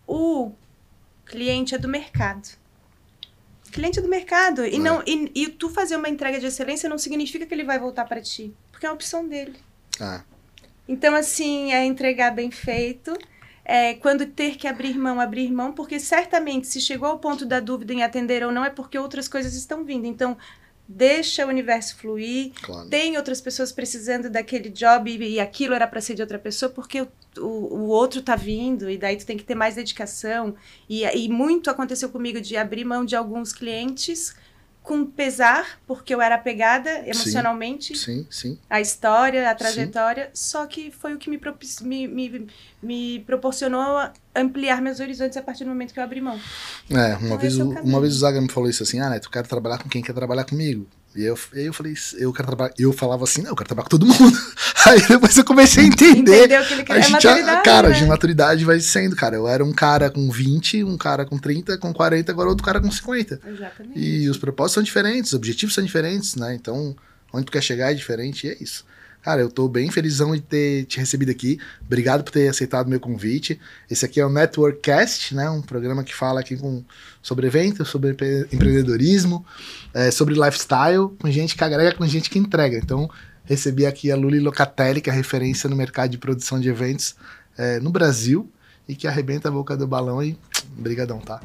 o cliente é do mercado. O cliente é do mercado. E tu fazer uma entrega de excelência não significa que ele vai voltar pra ti, porque é uma opção dele. Então, assim, é entregar bem feito. Quando ter que abrir mão, porque certamente se chegou ao ponto da dúvida em atender ou não, é porque outras coisas estão vindo. Então, deixa o universo fluir, Claro. tem outras pessoas precisando daquele job e aquilo era para ser de outra pessoa, porque o outro tá vindo, e daí tu tem que ter mais dedicação. E muito aconteceu comigo de abrir mão de alguns clientes com pesar, porque eu era apegada emocionalmente Sim. à história, à trajetória, só que foi o que me proporcionou ampliar meus horizontes a partir do momento que eu abri mão. Uma vez o Zaga me falou isso assim, Neto, eu quero trabalhar com quem quer trabalhar comigo. E eu falei, eu quero trabalhar. Eu falava assim, não, eu quero trabalhar com todo mundo. Aí depois eu comecei a entender. Entendeu que ele quer maturidade, cara, né? de maturidade vai sendo, cara. Eu era um cara com 20, um cara com 30, com 40, agora outro cara com 50. Exatamente. E os propósitos são diferentes, os objetivos são diferentes, né? Então, onde tu quer chegar é diferente, e é isso. Cara, eu tô bem felizão de ter te recebido aqui. Obrigado por ter aceitado o meu convite. Esse aqui é o Networkcast, né? Um programa que fala aqui sobre eventos, sobre empreendedorismo, sobre lifestyle, com gente que agrega, com gente que entrega. Então, recebi aqui a Luli Locatelli, que é referência no mercado de produção de eventos no Brasil e que arrebenta a boca do balão. E brigadão, tá?